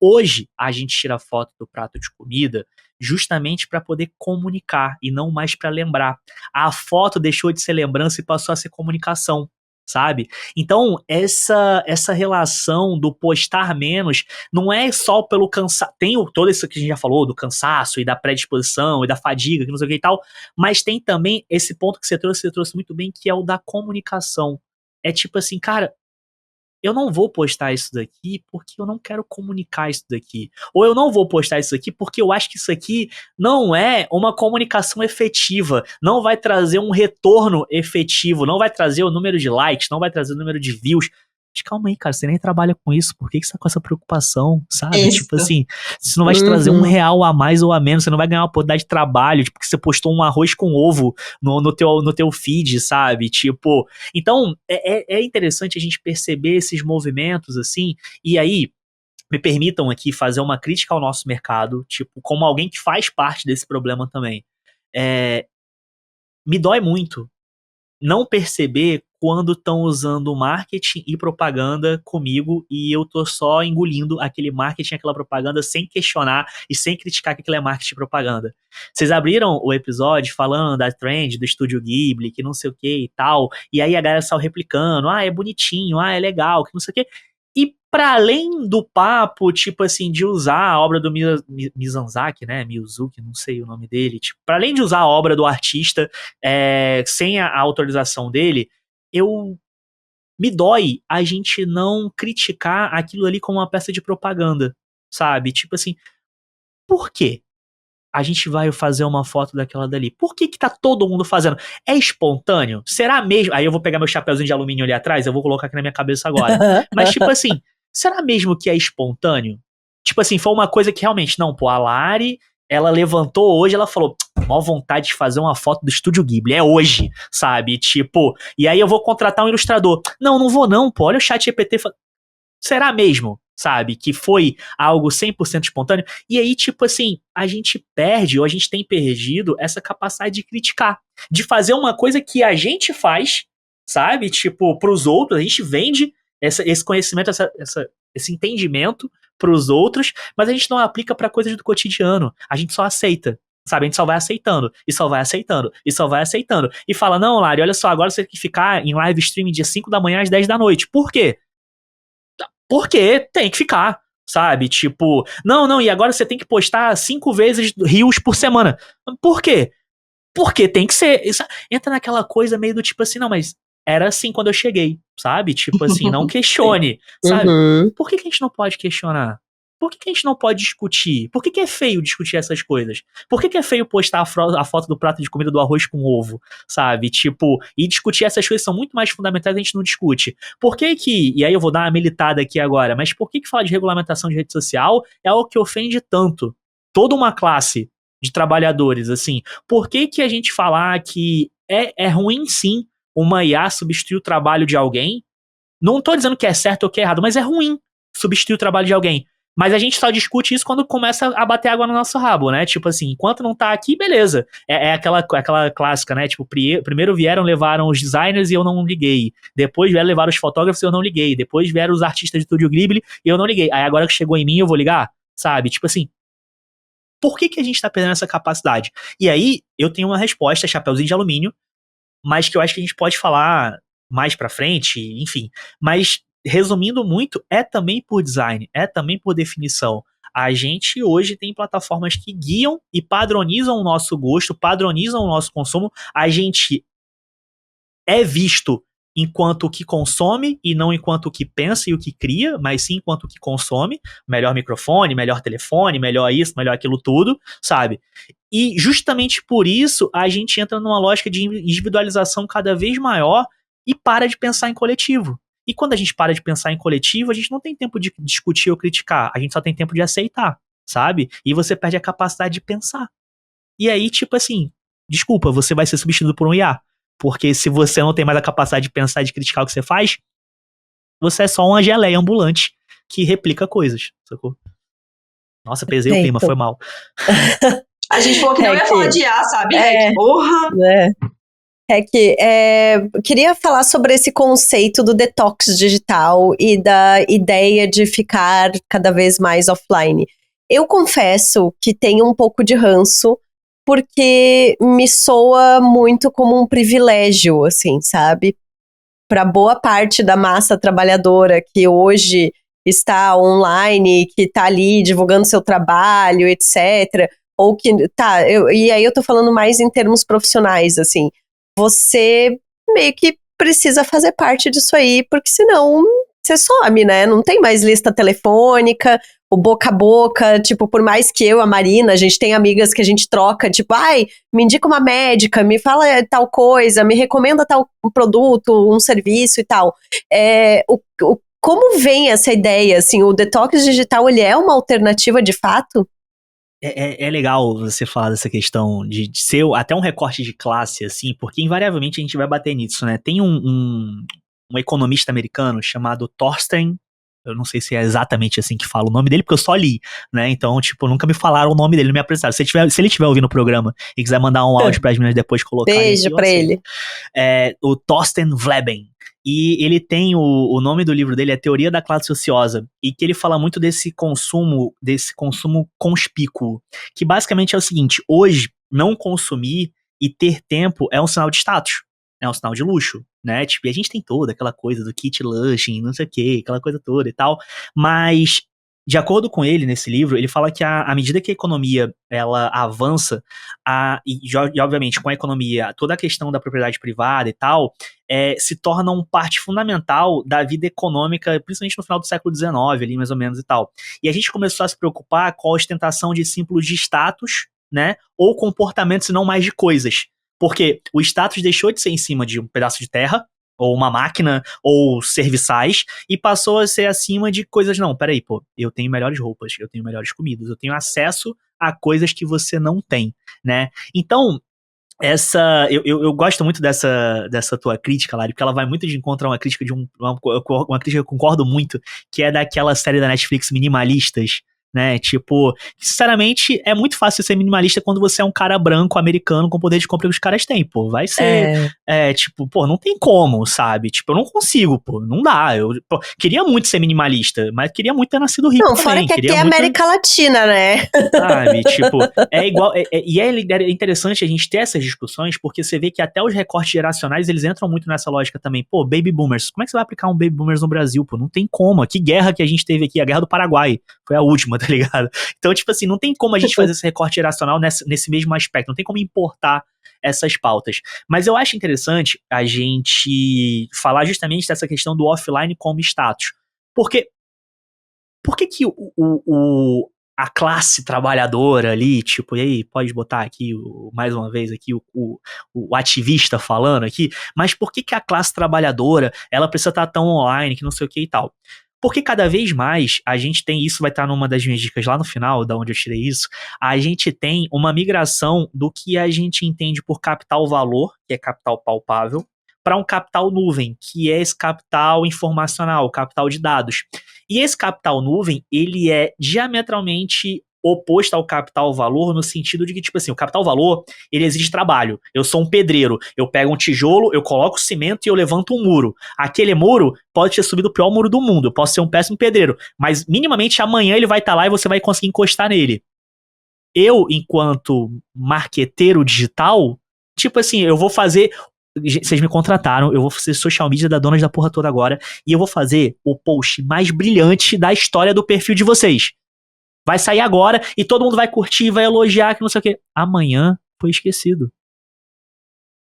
Hoje, a gente tira foto do prato de comida justamente para poder comunicar e não mais para lembrar. A foto deixou de ser lembrança e passou a ser comunicação, sabe? Então, essa relação do postar menos não é só pelo cansaço. Tem todo isso que a gente já falou, do cansaço e da predisposição e da fadiga, que não sei o que e tal, mas tem também esse ponto que você trouxe muito bem, que é o da comunicação. É tipo assim, cara, eu não vou postar isso daqui porque eu não quero comunicar isso daqui. Ou eu não vou postar isso aqui porque eu acho que isso aqui não é uma comunicação efetiva, não vai trazer um retorno efetivo, não vai trazer o número de likes, não vai trazer o número de views. Mas calma aí, cara, você nem trabalha com isso, por que você tá com essa preocupação, sabe? Isso. Tipo assim, isso não vai te trazer R$ 1 a mais ou a menos, você não vai ganhar uma oportunidade de trabalho, tipo, porque você postou um arroz com ovo no teu feed, sabe? Tipo, então, é interessante a gente perceber esses movimentos, assim, e aí, me permitam aqui fazer uma crítica ao nosso mercado, tipo, como alguém que faz parte desse problema também. Me dói muito não perceber quando estão usando marketing e propaganda comigo e eu tô só engolindo aquele marketing, aquela propaganda sem questionar e sem criticar que aquilo é marketing e propaganda. Vocês abriram o episódio falando da trend do Estúdio Ghibli, que não sei o que e tal, e aí a galera saiu replicando, é bonitinho, é legal, que não sei o que. E para além do papo, tipo assim, de usar a obra do Miyazaki, né, Miyazuki, não sei o nome dele, tipo, para além de usar a obra do artista sem a autorização dele, me dói a gente não criticar aquilo ali como uma peça de propaganda, sabe? Tipo assim, por quê? A gente vai fazer uma foto daquela dali. Por que que tá todo mundo fazendo? É espontâneo? Será mesmo? Aí eu vou pegar meu chapeuzinho de alumínio ali atrás, eu vou colocar aqui na minha cabeça agora. Mas tipo assim, será mesmo que é espontâneo? Tipo assim, foi uma coisa que realmente, não, pô, a Lari, ela levantou hoje, ela falou, mó vontade de fazer uma foto do Estúdio Ghibli, é hoje, sabe? Tipo, e aí eu vou contratar um ilustrador. Não, não vou não, pô, olha o chat GPT. Será mesmo, sabe, que foi algo 100% espontâneo? E aí, tipo assim, a gente perde, ou a gente tem perdido essa capacidade de criticar, de fazer uma coisa que a gente faz, sabe, tipo, pros outros, a gente vende esse conhecimento, esse entendimento pros outros, mas a gente não aplica pra coisas do cotidiano, a gente só aceita. Sabe, a gente só vai aceitando, e só vai aceitando, e só vai aceitando. E fala, não, Lari, olha só, agora você tem que ficar em live streaming dia 5 da manhã às 10 da noite. Por quê? Porque tem que ficar, sabe? Tipo, não, e agora você tem que postar 5 vezes rios por semana. Por quê? Porque tem que ser. Isso entra naquela coisa meio do tipo assim, não, mas era assim quando eu cheguei, sabe? Tipo assim, não questione, sabe? Por que a gente não pode questionar? Por que a gente não pode discutir? Por que é feio discutir essas coisas? Por que é feio postar a foto do prato de comida do arroz com ovo, sabe? Tipo, e discutir essas coisas são muito mais fundamentais, a gente não discute. Por que e aí eu vou dar uma militada aqui agora, mas por que falar de regulamentação de rede social é algo que ofende tanto toda uma classe de trabalhadores, assim? Por que a gente falar que é ruim sim uma IA substituir o trabalho de alguém? Não tô dizendo que é certo ou que é errado, mas é ruim substituir o trabalho de alguém. Mas a gente só discute isso quando começa a bater água no nosso rabo, né? Tipo assim, enquanto não tá aqui, beleza. É aquela clássica, né? Tipo, primeiro vieram, levaram os designers e eu não liguei. Depois vieram levar os fotógrafos e eu não liguei. Depois vieram os artistas de Estúdio Ghibli e eu não liguei. Aí agora que chegou em mim, eu vou ligar? Sabe? Tipo assim, por que a gente tá perdendo essa capacidade? E aí, eu tenho uma resposta, chapeuzinho de alumínio, mas que eu acho que a gente pode falar mais pra frente, enfim. Mas, resumindo muito, é também por design, é também por definição. A gente hoje tem plataformas que guiam e padronizam o nosso gosto, padronizam o nosso consumo. A gente é visto enquanto o que consome e não enquanto o que pensa e o que cria, mas sim enquanto o que consome. Melhor microfone, melhor telefone, melhor isso, melhor aquilo tudo, sabe? E justamente por isso a gente entra numa lógica de individualização cada vez maior e para de pensar em coletivo. E quando a gente para de pensar em coletivo, a gente não tem tempo de discutir ou criticar, a gente só tem tempo de aceitar. sabe? E você perde a capacidade de pensar. E aí, tipo assim, desculpa, você vai ser substituído por um IA. Porque se você não tem mais a capacidade de pensar e de criticar o que você faz, você é só uma geleia ambulante que replica coisas, sacou? Nossa, pesei o clima, foi mal. A gente falou que não ia falar de IA, sabe, Rec? Porra! Queria falar sobre esse conceito do detox digital e da ideia de ficar cada vez mais offline. Eu confesso que tenho um pouco de ranço, porque me soa muito como um privilégio, assim, sabe? Para boa parte da massa trabalhadora que hoje está online, que está ali divulgando seu trabalho, etc. Ou que, e aí eu tô falando mais em termos profissionais, assim. Você meio que precisa fazer parte disso aí, porque senão você some, né? Não tem mais lista telefônica, o boca a boca, tipo, por mais que eu, a Marina, a gente tem amigas que a gente troca, tipo, ai, me indica uma médica, me fala tal coisa, me recomenda tal produto, um serviço e tal. Como vem essa ideia, assim, o detox digital, ele é uma alternativa de fato? É legal você falar dessa questão de ser até um recorte de classe, assim, porque invariavelmente a gente vai bater nisso, né? Tem um economista americano chamado Thorstein, eu não sei se é exatamente assim que fala o nome dele, porque eu só li, né? Então, tipo, nunca me falaram o nome dele, não me apresentaram. Se ele estiver ouvindo o programa e quiser mandar um áudio para as meninas depois colocar Beijo pra ele. O Thorstein Vleben. E ele tem o nome do livro dele é Teoria da Classe Ociosa, e que ele fala muito desse consumo conspícuo, que basicamente é o seguinte: hoje, não consumir e ter tempo é um sinal de status, é um sinal de luxo, né? Tipo, e a gente tem toda aquela coisa do kit lushing, não sei o que, aquela coisa toda e tal, mas de acordo com ele, nesse livro, ele fala que à medida que a economia ela avança, e obviamente com a economia, toda a questão da propriedade privada e tal, se torna parte fundamental da vida econômica, principalmente no final do século XIX, ali mais ou menos e tal. E a gente começou a se preocupar com a ostentação de símbolos de status, né, ou comportamentos e não mais de coisas. Porque o status deixou de ser em cima de um pedaço de terra, ou uma máquina, ou serviçais, e passou a ser acima de coisas, não, peraí, pô, eu tenho melhores roupas, eu tenho melhores comidas, eu tenho acesso a coisas que você não tem, né? Então, eu gosto muito dessa tua crítica, Lari, porque ela vai muito de encontro a uma crítica uma crítica que eu concordo muito, que é daquela série da Netflix Minimalistas, né? Tipo, sinceramente, é muito fácil ser minimalista quando você é um cara branco, americano, com o poder de compra que os caras têm, pô. Vai ser, tipo, pô, não tem como, sabe? Tipo, eu não consigo, pô, não dá. Eu queria muito ser minimalista, mas queria muito ter nascido rico também. Fora que aqui é América Latina, né? Sabe, tipo, é igual, e é interessante a gente ter essas discussões, porque você vê que até os recortes geracionais, eles entram muito nessa lógica também. Pô, baby boomers, como é que você vai aplicar um baby boomers no Brasil, pô? Não tem como. Que guerra que a gente teve aqui, a Guerra do Paraguai, foi a última, tá ligado? Então, tipo assim, não tem como a gente fazer esse recorte geracional nesse mesmo aspecto, não tem como importar essas pautas. Mas eu acho interessante a gente falar justamente dessa questão do offline como status. Porque por que a classe trabalhadora ali, tipo, e aí, pode botar aqui, mais uma vez aqui, o ativista falando aqui, mas por que a classe trabalhadora, ela precisa estar tão online, que não sei o que e tal? Porque cada vez mais a gente tem, isso vai estar numa das minhas dicas lá no final, da onde eu tirei isso, a gente tem uma migração do que a gente entende por capital valor, que é capital palpável, para um capital nuvem, que é esse capital informacional, capital de dados. E esse capital nuvem, ele é diametralmente oposto ao capital valor no sentido de que, tipo assim, o capital valor, ele exige trabalho. Eu sou um pedreiro, eu pego um tijolo, eu coloco cimento e eu levanto um muro. Aquele muro pode ter subido o pior muro do mundo, eu posso ser um péssimo pedreiro, mas minimamente amanhã ele vai estar lá e você vai conseguir encostar nele. Eu, enquanto marqueteiro digital, tipo assim, eu vou fazer... Vocês me contrataram, eu vou ser social media da dona da porra toda agora, e eu vou fazer o post mais brilhante da história do perfil de vocês. Vai sair agora e todo mundo vai curtir, vai elogiar, que não sei o quê. Amanhã foi esquecido.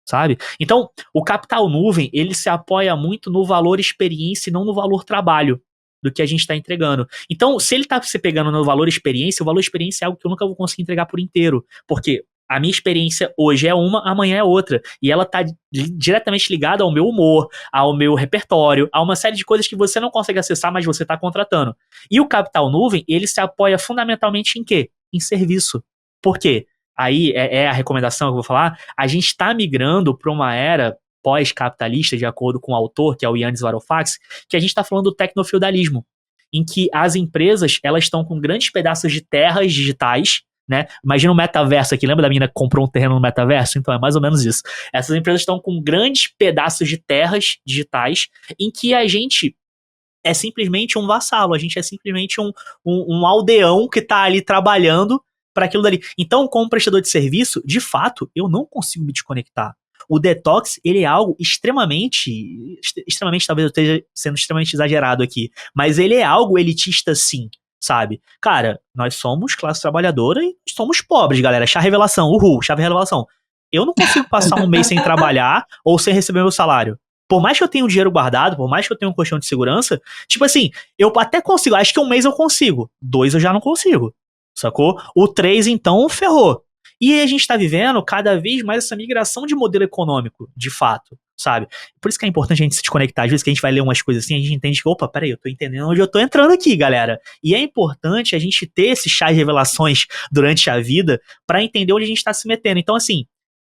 Sabe? Então, o capital nuvem, ele se apoia muito no valor experiência e não no valor trabalho do que a gente está entregando. Então, se ele está se pegando no valor experiência, o valor experiência é algo que eu nunca vou conseguir entregar por inteiro. Porque A minha experiência hoje é uma, amanhã é outra. E ela tá diretamente ligada ao meu humor, ao meu repertório, a uma série de coisas que você não consegue acessar, mas você está contratando. E o Capital Nuvem, ele se apoia fundamentalmente em quê? Em serviço. Por quê? Aí é a recomendação que eu vou falar. A gente está migrando para uma era pós-capitalista, de acordo com o autor, que é o Yannis Varoufakis, que a gente está falando do tecnofeudalismo, em que as empresas elas estão com grandes pedaços de terras digitais, né? Imagina um metaverso aqui, lembra da menina que comprou um terreno no metaverso? Então é mais ou menos isso. Essas empresas estão com grandes pedaços de terras digitais em que a gente é simplesmente um vassalo, a gente é simplesmente um aldeão que está ali trabalhando para aquilo dali. Então, como prestador de serviço, de fato, eu não consigo me desconectar. O detox, ele é algo extremamente, talvez eu esteja sendo extremamente exagerado aqui, mas ele é algo elitista sim, sabe? Cara, nós somos classe trabalhadora e somos pobres, galera. Chá revelação, uhul, chá revelação. Eu não consigo passar um mês sem trabalhar ou sem receber meu salário. Por mais que eu tenha um dinheiro guardado, por mais que eu tenha um colchão de segurança, tipo assim, eu até consigo, acho que um mês eu consigo, 2 eu já não consigo, sacou? O 3, então, ferrou. E a gente tá vivendo cada vez mais essa migração de modelo econômico, de fato, sabe? Por isso que é importante a gente se desconectar. Às vezes que a gente vai ler umas coisas assim, a gente entende que, opa, peraí, eu tô entendendo onde eu tô entrando aqui, galera. E é importante a gente ter esses chás de revelações durante a vida pra entender onde a gente tá se metendo. Então, assim,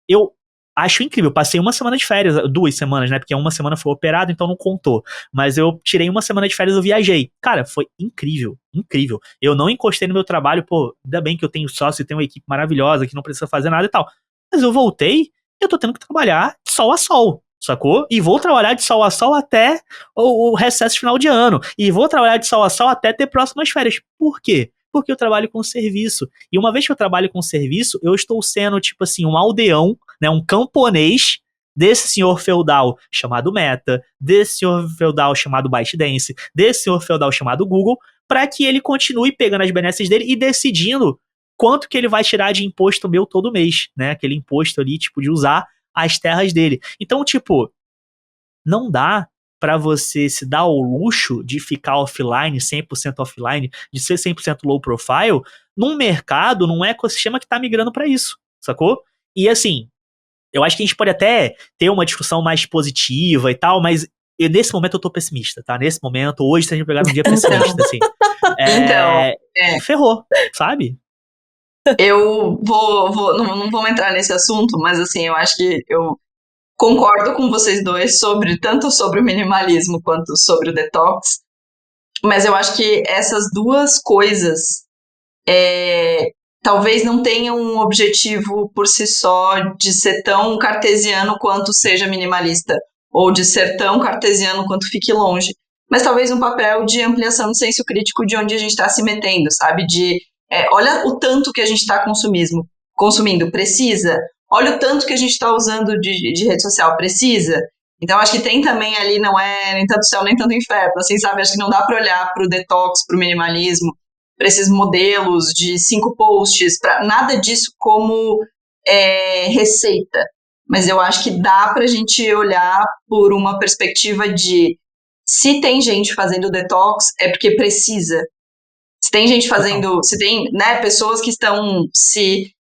eu acho incrível. Passei uma semana de férias, 2 semanas, né? Porque uma semana foi operado, então não contou. Mas eu tirei uma semana de férias, eu viajei. Cara, foi incrível, incrível. Eu não encostei no meu trabalho, pô, ainda bem que eu tenho sócio e tenho uma equipe maravilhosa que não precisa fazer nada e tal. Mas eu voltei e eu tô tendo que trabalhar de sol a sol, sacou? E vou trabalhar de sol a sol até o recesso de final de ano. E vou trabalhar de sol a sol até ter próximas férias. Por quê? Porque eu trabalho com serviço. E uma vez que eu trabalho com serviço, eu estou sendo, tipo assim, um aldeão, né, um camponês desse senhor feudal chamado Meta, desse senhor feudal chamado ByteDance, desse senhor feudal chamado Google, para que ele continue pegando as benesses dele e decidindo quanto que ele vai tirar de imposto meu todo mês, né? Aquele imposto ali, tipo, de usar as terras dele. Então, tipo, não dá para você se dar o luxo de ficar offline, 100% offline, de ser 100% low profile, num mercado, num ecossistema que tá migrando para isso, sacou? E assim, eu acho que a gente pode até ter uma discussão mais positiva e tal, mas nesse momento eu tô pessimista, tá? Nesse momento, hoje, se a gente pegar um dia pessimista, assim, ferrou, sabe? Eu não vou entrar nesse assunto, mas assim, eu acho que eu concordo com vocês dois tanto sobre o minimalismo quanto sobre o detox, mas eu acho que essas duas coisas talvez não tenham um objetivo por si só de ser tão cartesiano quanto seja minimalista, ou de ser tão cartesiano quanto fique longe, mas talvez um papel de ampliação do senso crítico de onde a gente está se metendo, sabe? Olha o tanto que a gente está consumindo, precisa? Olha o tanto que a gente está usando de rede social, precisa? Então, acho que tem também ali, não é nem tanto céu, nem tanto inferno, assim, sabe? Acho que não dá para olhar para o detox, para o minimalismo, para esses modelos de 5 posts, para nada disso como receita. Mas eu acho que dá para a gente olhar por uma perspectiva de se tem gente fazendo detox, é porque precisa. Se tem gente fazendo, se tem, né, pessoas que estão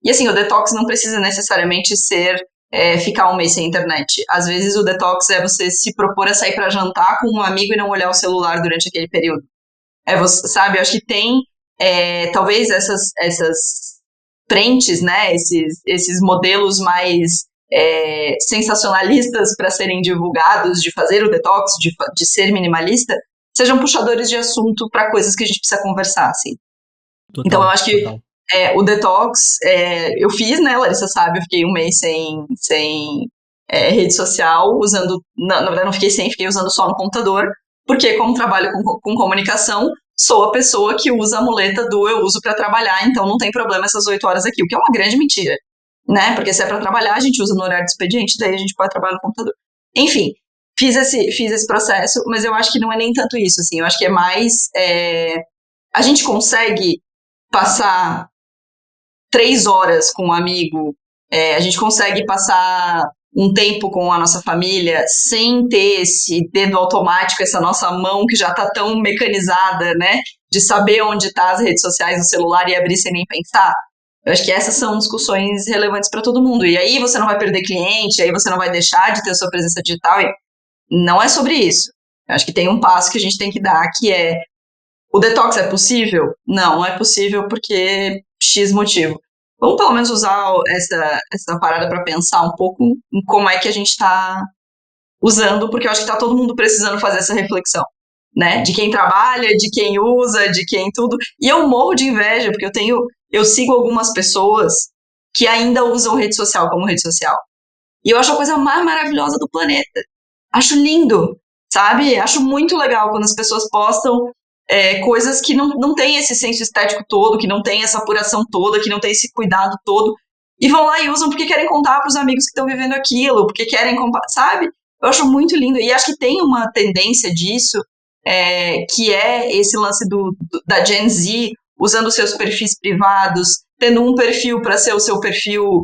E assim, o detox não precisa necessariamente ser ficar um mês sem internet. Às vezes o detox é você se propor a sair para jantar com um amigo e não olhar o celular durante aquele período. Você, sabe, eu acho que tem talvez essas frentes, né, esses modelos mais sensacionalistas para serem divulgados, de fazer o detox, de ser minimalista, sejam puxadores de assunto para coisas que a gente precisa conversar, assim. Total, então, eu acho que o detox, eu fiz, né, Larissa sabe, eu fiquei um mês sem rede social, usando, na verdade não fiquei fiquei usando só no computador, porque como trabalho com comunicação, sou a pessoa que usa a muleta do eu uso para trabalhar, então não tem problema essas 8 horas aqui, o que é uma grande mentira, né, porque se é para trabalhar, a gente usa no horário de expediente, daí a gente pode trabalhar no computador. Enfim, fiz esse processo, mas eu acho que não é nem tanto isso, assim, eu acho que é mais, a gente consegue passar 3 horas com um amigo, a gente consegue passar um tempo com a nossa família sem ter esse dedo automático, essa nossa mão que já está tão mecanizada, né, de saber onde tá as redes sociais no celular e abrir sem nem pensar. Eu acho que essas são discussões relevantes para todo mundo. E aí você não vai perder cliente, aí você não vai deixar de ter a sua presença digital. E não é sobre isso. Eu acho que tem um passo que a gente tem que dar, que é: o detox é possível? Não é possível porque X motivo. Vamos pelo menos usar essa parada para pensar um pouco em como é que a gente está usando, porque eu acho que está todo mundo precisando fazer essa reflexão, né? De quem trabalha, de quem usa, de quem tudo. E eu morro de inveja, porque eu sigo algumas pessoas que ainda usam rede social como rede social. E eu acho a coisa mais maravilhosa do planeta. Acho lindo, sabe? Acho muito legal quando as pessoas postam coisas que não tem esse senso estético todo, que não tem essa apuração toda, que não tem esse cuidado todo, e vão lá e usam porque querem contar para os amigos que estão vivendo aquilo, porque querem, sabe? Eu acho muito lindo, e acho que tem uma tendência disso, que é esse lance da Gen Z usando seus perfis privados, tendo um perfil para ser o seu perfil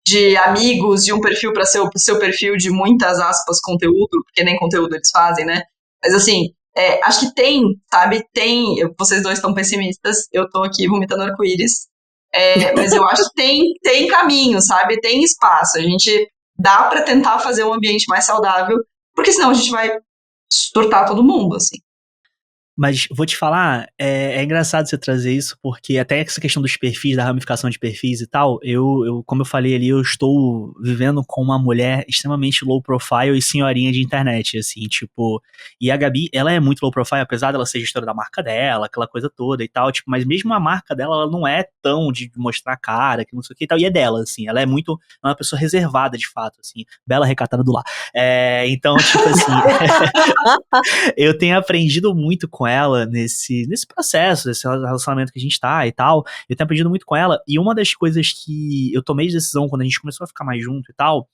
de amigos e um perfil para ser o seu perfil de muitas aspas conteúdo, porque nem conteúdo eles fazem, né? Mas assim, acho que tem, sabe? Tem. Vocês dois estão pessimistas, eu tô aqui vomitando arco-íris. Mas eu acho que tem caminho, sabe? Tem espaço. A gente dá para tentar fazer um ambiente mais saudável, porque senão a gente vai surtar todo mundo, assim. Mas vou te falar, é engraçado você trazer isso, porque até essa questão dos perfis, da ramificação de perfis e tal, como eu falei ali, eu estou vivendo com uma mulher extremamente low profile e senhorinha de internet, assim, tipo, e a Gabi, ela é muito low profile, apesar dela ser gestora da marca dela, aquela coisa toda e tal, tipo, mas mesmo a marca dela, ela não é tão de mostrar a cara, que não sei o que e tal, e é dela, assim, ela é uma pessoa reservada, de fato, assim, bela recatada do lar. Então, tipo assim, eu tenho aprendido muito com ela nesse processo, nesse relacionamento que a gente tá e tal. Eu tenho aprendido muito com ela. E uma das coisas que eu tomei de decisão quando a gente começou a ficar mais junto e tal,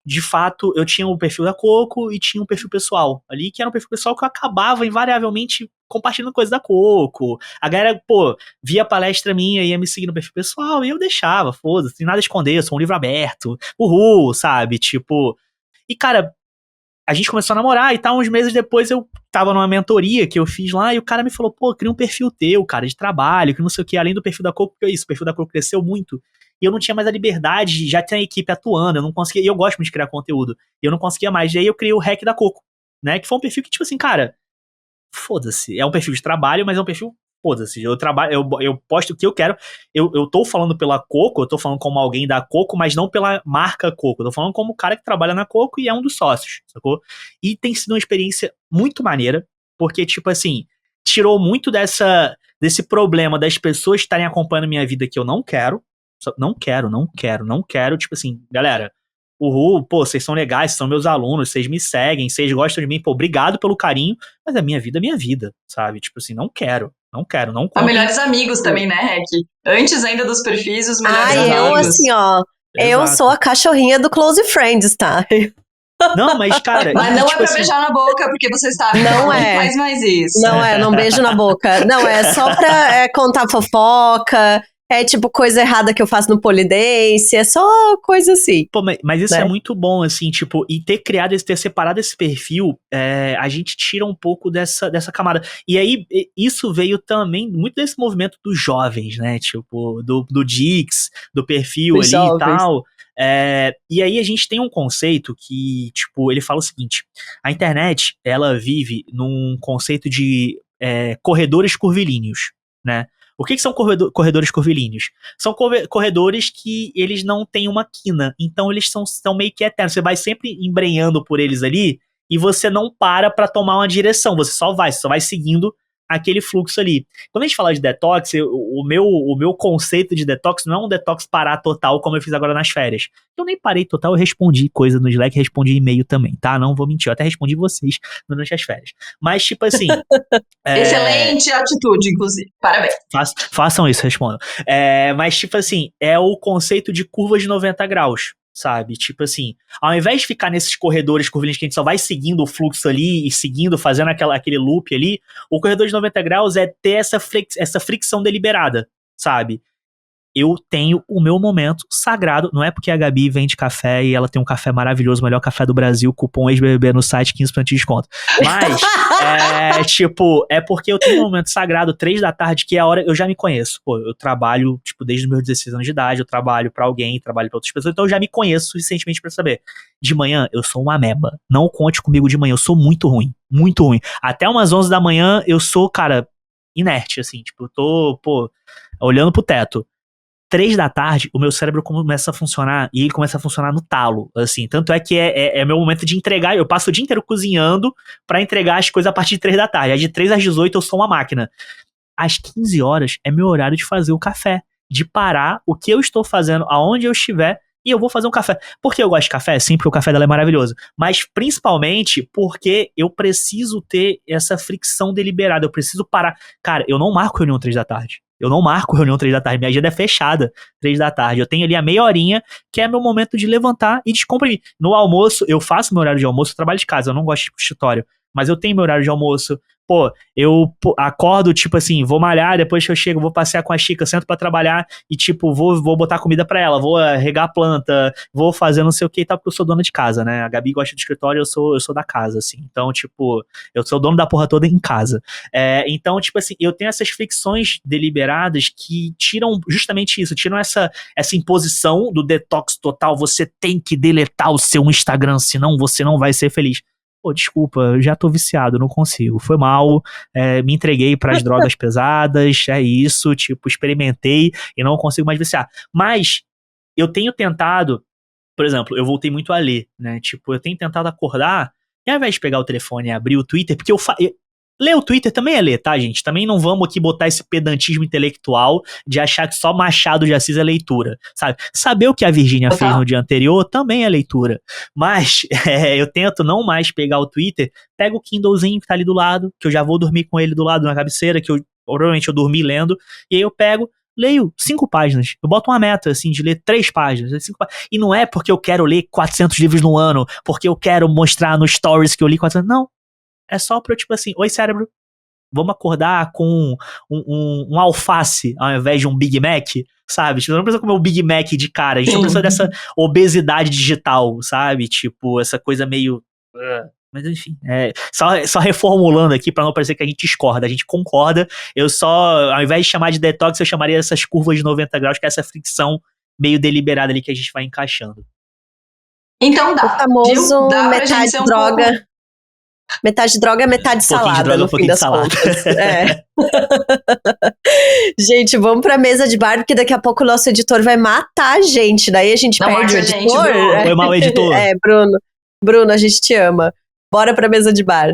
de fato, eu tinha o perfil da Coco e tinha um perfil pessoal ali, que era um perfil pessoal que eu acabava invariavelmente compartilhando coisas da Coco. A galera, pô, via palestra minha e ia me seguir no perfil pessoal e eu deixava, foda-se, nada a esconder, eu sou um livro aberto, uhul, sabe? Tipo. E, cara, a gente começou a namorar e tal, uns meses depois eu tava numa mentoria que eu fiz lá e o cara me falou, pô, cria um perfil teu, cara, de trabalho, que não sei o que, além do perfil da Coco, porque isso, o perfil da Coco cresceu muito e eu não tinha mais a liberdade, já tinha a equipe atuando, eu não conseguia, e eu gosto muito de criar conteúdo, e eu não conseguia mais, e aí eu criei o Hack da Coco, né, que foi um perfil que, tipo assim, cara, foda-se, é um perfil de trabalho, mas é um perfil, foda-se, eu trabalho, eu posto o que eu quero, eu tô falando pela Coco, eu tô falando como alguém da Coco, mas não pela marca Coco, eu tô falando como o cara que trabalha na Coco e é um dos sócios, sacou? E tem sido uma experiência muito maneira, porque, tipo assim, tirou muito desse problema das pessoas estarem acompanhando minha vida que eu não quero, não quero, tipo assim, galera, uhul, pô, vocês são legais, são meus alunos, vocês me seguem, vocês gostam de mim, pô, obrigado pelo carinho, mas a minha vida é minha vida, sabe? Tipo assim, não quero, não Os contem. melhores amigos também, né, Rec? Antes ainda dos perfis, os melhores Eu amigos. assim, ó, eu Exato. sou a cachorrinha do Close Friends, tá? Não, mas, cara. Mas não tipo é pra assim, beijar na boca, porque você sabe que Não ela não é. faz mais isso. Não beijo na boca. Não, é só pra contar fofoca, é tipo coisa errada que eu faço no polidense, é só coisa assim. Pô, mas isso né? é muito bom, assim, tipo, e ter separado esse perfil, a gente tira um pouco dessa camada. E aí, isso veio também muito desse movimento dos jovens, né? Tipo, do Dix, do perfil Dos ali e jovens. tal. E aí a gente tem um conceito que, tipo, ele fala o seguinte: a internet, ela vive num conceito de corredores curvilíneos, né? O que são corredores curvilíneos? São corredores que eles não têm uma quina, então eles são meio que eternos. Você vai sempre embrenhando por eles ali e você não para tomar uma direção, você só vai seguindo aquele fluxo ali. Quando a gente fala de detox, o meu conceito de detox não é um detox parar total como eu fiz agora nas férias. Eu nem parei total, eu respondi coisa no Slack, respondi e-mail também, tá? Não vou mentir, eu até respondi vocês durante as férias. Mas, tipo assim... Excelente atitude, inclusive. Parabéns. Façam isso, respondam. Mas, tipo assim, é o conceito de curvas de 90 graus, sabe? Tipo assim, ao invés de ficar nesses corredores curvilíneos que a gente só vai seguindo o fluxo ali e seguindo, fazendo aquele loop ali, o corredor de 90 graus é ter essa fricção deliberada, sabe? eu tenho o meu momento sagrado. Não é porque a Gabi vende café e ela tem um café maravilhoso, o melhor café do Brasil, cupom ex-BBB no site, 15% de desconto. Mas, é porque eu tenho um momento sagrado, 3 da tarde, que é a hora, eu já me conheço. Pô, eu trabalho, desde os meus 16 anos de idade, eu trabalho pra alguém, trabalho pra outras pessoas, então eu já me conheço suficientemente pra saber. De manhã, eu sou uma ameba. Não conte comigo de manhã, eu sou muito ruim. Muito ruim. Até umas 11 da manhã, eu sou, cara, inerte, assim, eu tô, olhando pro teto. 3 da tarde, o meu cérebro começa a funcionar, e ele começa a funcionar no talo, assim, tanto é que é meu momento de entregar, eu passo o dia inteiro cozinhando pra entregar as coisas a partir de 3 da tarde, aí de 3 às 18 eu sou uma máquina. Às 15 horas é meu horário de fazer o café, de parar o que eu estou fazendo, aonde eu estiver, e eu vou fazer um café. Por que eu gosto de café? Sim, porque o café dela é maravilhoso. Mas principalmente porque eu preciso ter essa fricção deliberada. Eu preciso parar. Cara, eu não marco reunião 3 da tarde. Eu não marco reunião 3 da tarde. Minha agenda é fechada 3 da tarde. Eu tenho ali a meia horinha, que é meu momento de levantar e descomprimir. No almoço, eu faço meu horário de almoço, eu trabalho de casa. Eu não gosto de escritório. Mas eu tenho meu horário de almoço. Eu acordo, assim, vou malhar, depois que eu chego, vou passear com a Chica, sento pra trabalhar e, vou botar comida pra ela, vou regar a planta, vou fazer não sei o que e tal, porque eu sou dona de casa, né? A Gabi gosta de escritório, eu sou da casa, assim. Então, eu sou dono da porra toda em casa. Então, assim, eu tenho essas fricções deliberadas que tiram justamente isso, tiram essa imposição do detox total, você tem que deletar o seu Instagram, senão você não vai ser feliz. Desculpa, eu já tô viciado, não consigo. Foi mal, me entreguei pras drogas pesadas, é isso, experimentei e não consigo mais viciar. Mas eu tenho tentado, por exemplo, eu voltei muito a ler, né? Eu tenho tentado acordar e ao invés de pegar o telefone e abrir o Twitter, porque ler o Twitter também é ler, tá, gente? Também não vamos aqui botar esse pedantismo intelectual de achar que só Machado de Assis é leitura, sabe? Saber o que a Virgínia fez no dia anterior também é leitura. Mas eu tento não mais pegar o Twitter, pego o Kindlezinho que tá ali do lado, que eu já vou dormir com ele do lado na cabeceira, que provavelmente eu dormi lendo, e aí eu pego, leio 5 páginas. Eu boto uma meta, assim, de ler 3 páginas. 5 páginas. E não é porque eu quero ler 400 livros no ano, porque eu quero mostrar no Stories que eu li 400... Não. É só pra, oi, cérebro, vamos acordar com um alface ao invés de um Big Mac, sabe? Não precisa comer um Big Mac de cara, a gente não precisa dessa obesidade digital, sabe? Essa coisa meio... Mas enfim, só reformulando aqui pra não parecer que a gente discorda, a gente concorda. Ao invés de chamar de detox, eu chamaria essas curvas de 90 graus, que é essa fricção meio deliberada ali que a gente vai encaixando. Então dá. O famoso dá metade droga. Metade droga, metade salada, droga, no fim das contas. Gente, vamos pra mesa de bar, porque daqui a pouco o nosso editor vai matar a gente. Daí a gente perde o editor. Foi mal, editor. Bruno, a gente te ama. Bora pra mesa de bar.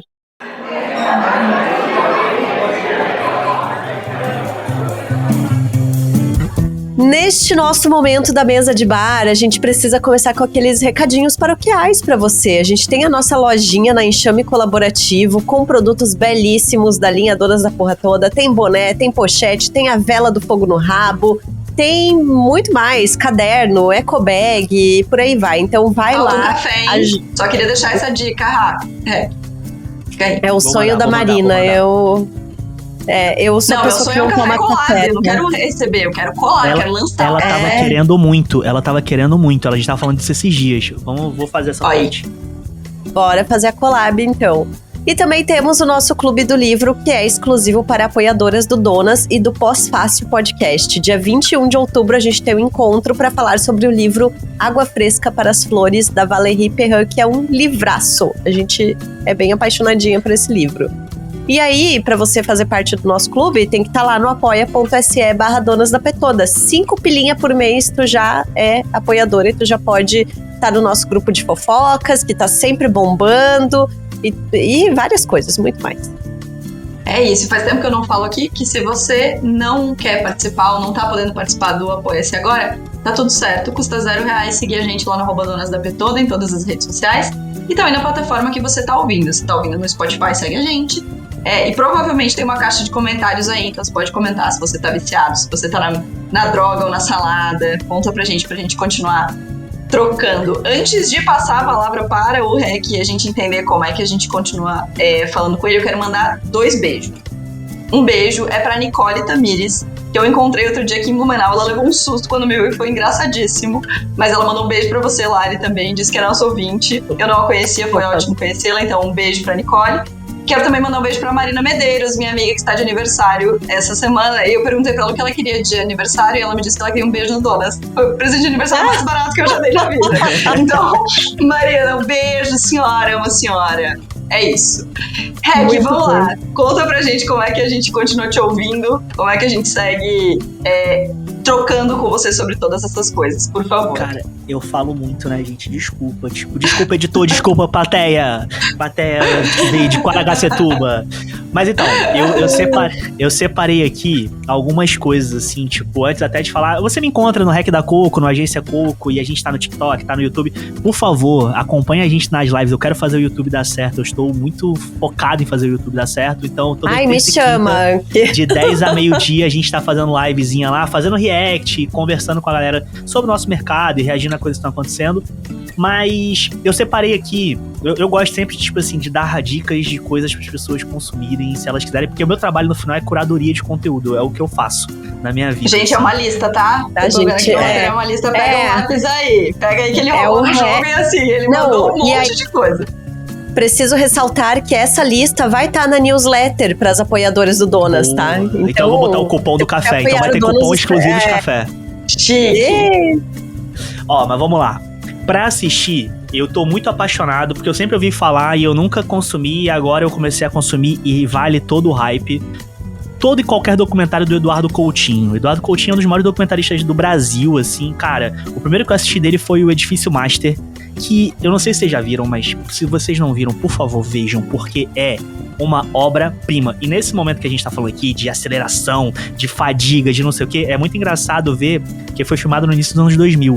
Neste nosso momento da mesa de bar, a gente precisa começar com aqueles recadinhos paroquiais para você. A gente tem a nossa lojinha na Enxame Colaborativo, com produtos belíssimos da linha Donas da Porra Toda. Tem boné, tem pochete, tem a vela do fogo no rabo, tem muito mais, caderno, ecobag e por aí vai. Então vai lá. Café, hein? Só queria deixar essa dica, É o sonho da Marina. Eu sou a pessoa que não toma café. Eu não quero receber, eu quero colar, eu quero lançar. Ela tava querendo muito, a gente tava falando disso esses dias. Vou fazer essa parte. Bora fazer a collab, então. E também temos o nosso Clube do Livro, que é exclusivo para apoiadoras do Donas e do Pós-Fácil Podcast. Dia 21 de outubro a gente tem um encontro para falar sobre o livro Água Fresca para as Flores, da Valérie Perrin, que é um livraço. A gente é bem apaixonadinha por esse livro. E aí, pra você fazer parte do nosso clube, tem que estar lá no apoia.se/Donas da Petoda. 5 pilinha por mês, tu já é apoiadora e tu já pode estar no nosso grupo de fofocas, que tá sempre bombando, e várias coisas, muito mais. É isso, faz tempo que eu não falo aqui que se você não quer participar ou não tá podendo participar do Apoia-se agora, tá tudo certo, custa R$0 seguir a gente lá no @Donas da Petoda em todas as redes sociais e também na plataforma que você tá ouvindo. Se tá ouvindo no Spotify, segue a gente. E provavelmente tem uma caixa de comentários aí, então você pode comentar se você tá viciado, se você tá na droga ou na salada. Conta pra gente continuar trocando. Antes de passar a palavra para o Rec e a gente entender como é que a gente continua falando com ele, eu quero mandar 2 beijos. Um beijo é pra Nicole Tamires, que eu encontrei outro dia aqui em Blumenau. Ela levou um susto quando me viu e foi engraçadíssimo. Mas ela mandou um beijo pra você, Lari, também. Disse que é nossa ouvinte. Eu não a conhecia, foi ótimo conhecê-la. Então, um beijo pra Nicole. Quero também mandar um beijo pra Marina Medeiros, minha amiga que está de aniversário essa semana. Eu perguntei pra ela o que ela queria de aniversário e ela me disse que ela queria um beijo no Donas. Foi o presente de aniversário mais barato que eu já dei na vida. Então, Marina, um beijo, senhora, uma senhora. É isso. Reg, vamos lá. Conta pra gente como é que a gente continua te ouvindo, como é que a gente segue trocando com você sobre todas essas coisas, por favor. Cara, eu falo muito, né, gente? Desculpa. Desculpa, editor, desculpa, plateia. Plateia que veio de Guaraguacetuba. Mas então, eu separei aqui algumas coisas, assim, tipo, antes até de falar. Você me encontra no Rec da Coco, no Agência Coco, e a gente tá no TikTok, tá no YouTube. Por favor, acompanhe a gente nas lives. Eu quero fazer o YouTube dar certo. Eu estou muito focado em fazer o YouTube dar certo. Então, toda me chama. De 10 a meio-dia, a gente tá fazendo livezinha lá, fazendo react, conversando com a galera sobre o nosso mercado e reagindo a coisas que estão acontecendo. Mas eu separei aqui, eu gosto sempre, tipo assim, de dar dicas de coisas para as pessoas consumirem, se elas quiserem, porque o meu trabalho no final é curadoria de conteúdo, é o que eu faço na minha vida. Gente, é uma lista, tá? É uma lista, pega um lápis aí, pega aí que ele roubou no jogo e assim, ele mandou um monte de coisa. Preciso ressaltar que essa lista vai estar na newsletter para as apoiadoras do Donas, tá? Então eu vou botar o cupom do café, então vai ter cupom exclusivo de café. Chique! Ó, mas vamos lá. Pra assistir, eu tô muito apaixonado, porque eu sempre ouvi falar e eu nunca consumi, e agora eu comecei a consumir e vale todo o hype. Todo e qualquer documentário do Eduardo Coutinho. O Eduardo Coutinho é um dos maiores documentaristas do Brasil, assim, cara. O primeiro que eu assisti dele foi o Edifício Master, que eu não sei se vocês já viram, mas se vocês não viram, por favor, vejam, porque é uma obra-prima. E nesse momento que a gente tá falando aqui de aceleração, de fadiga, de não sei o que, é muito engraçado ver que foi filmado no início dos anos 2000.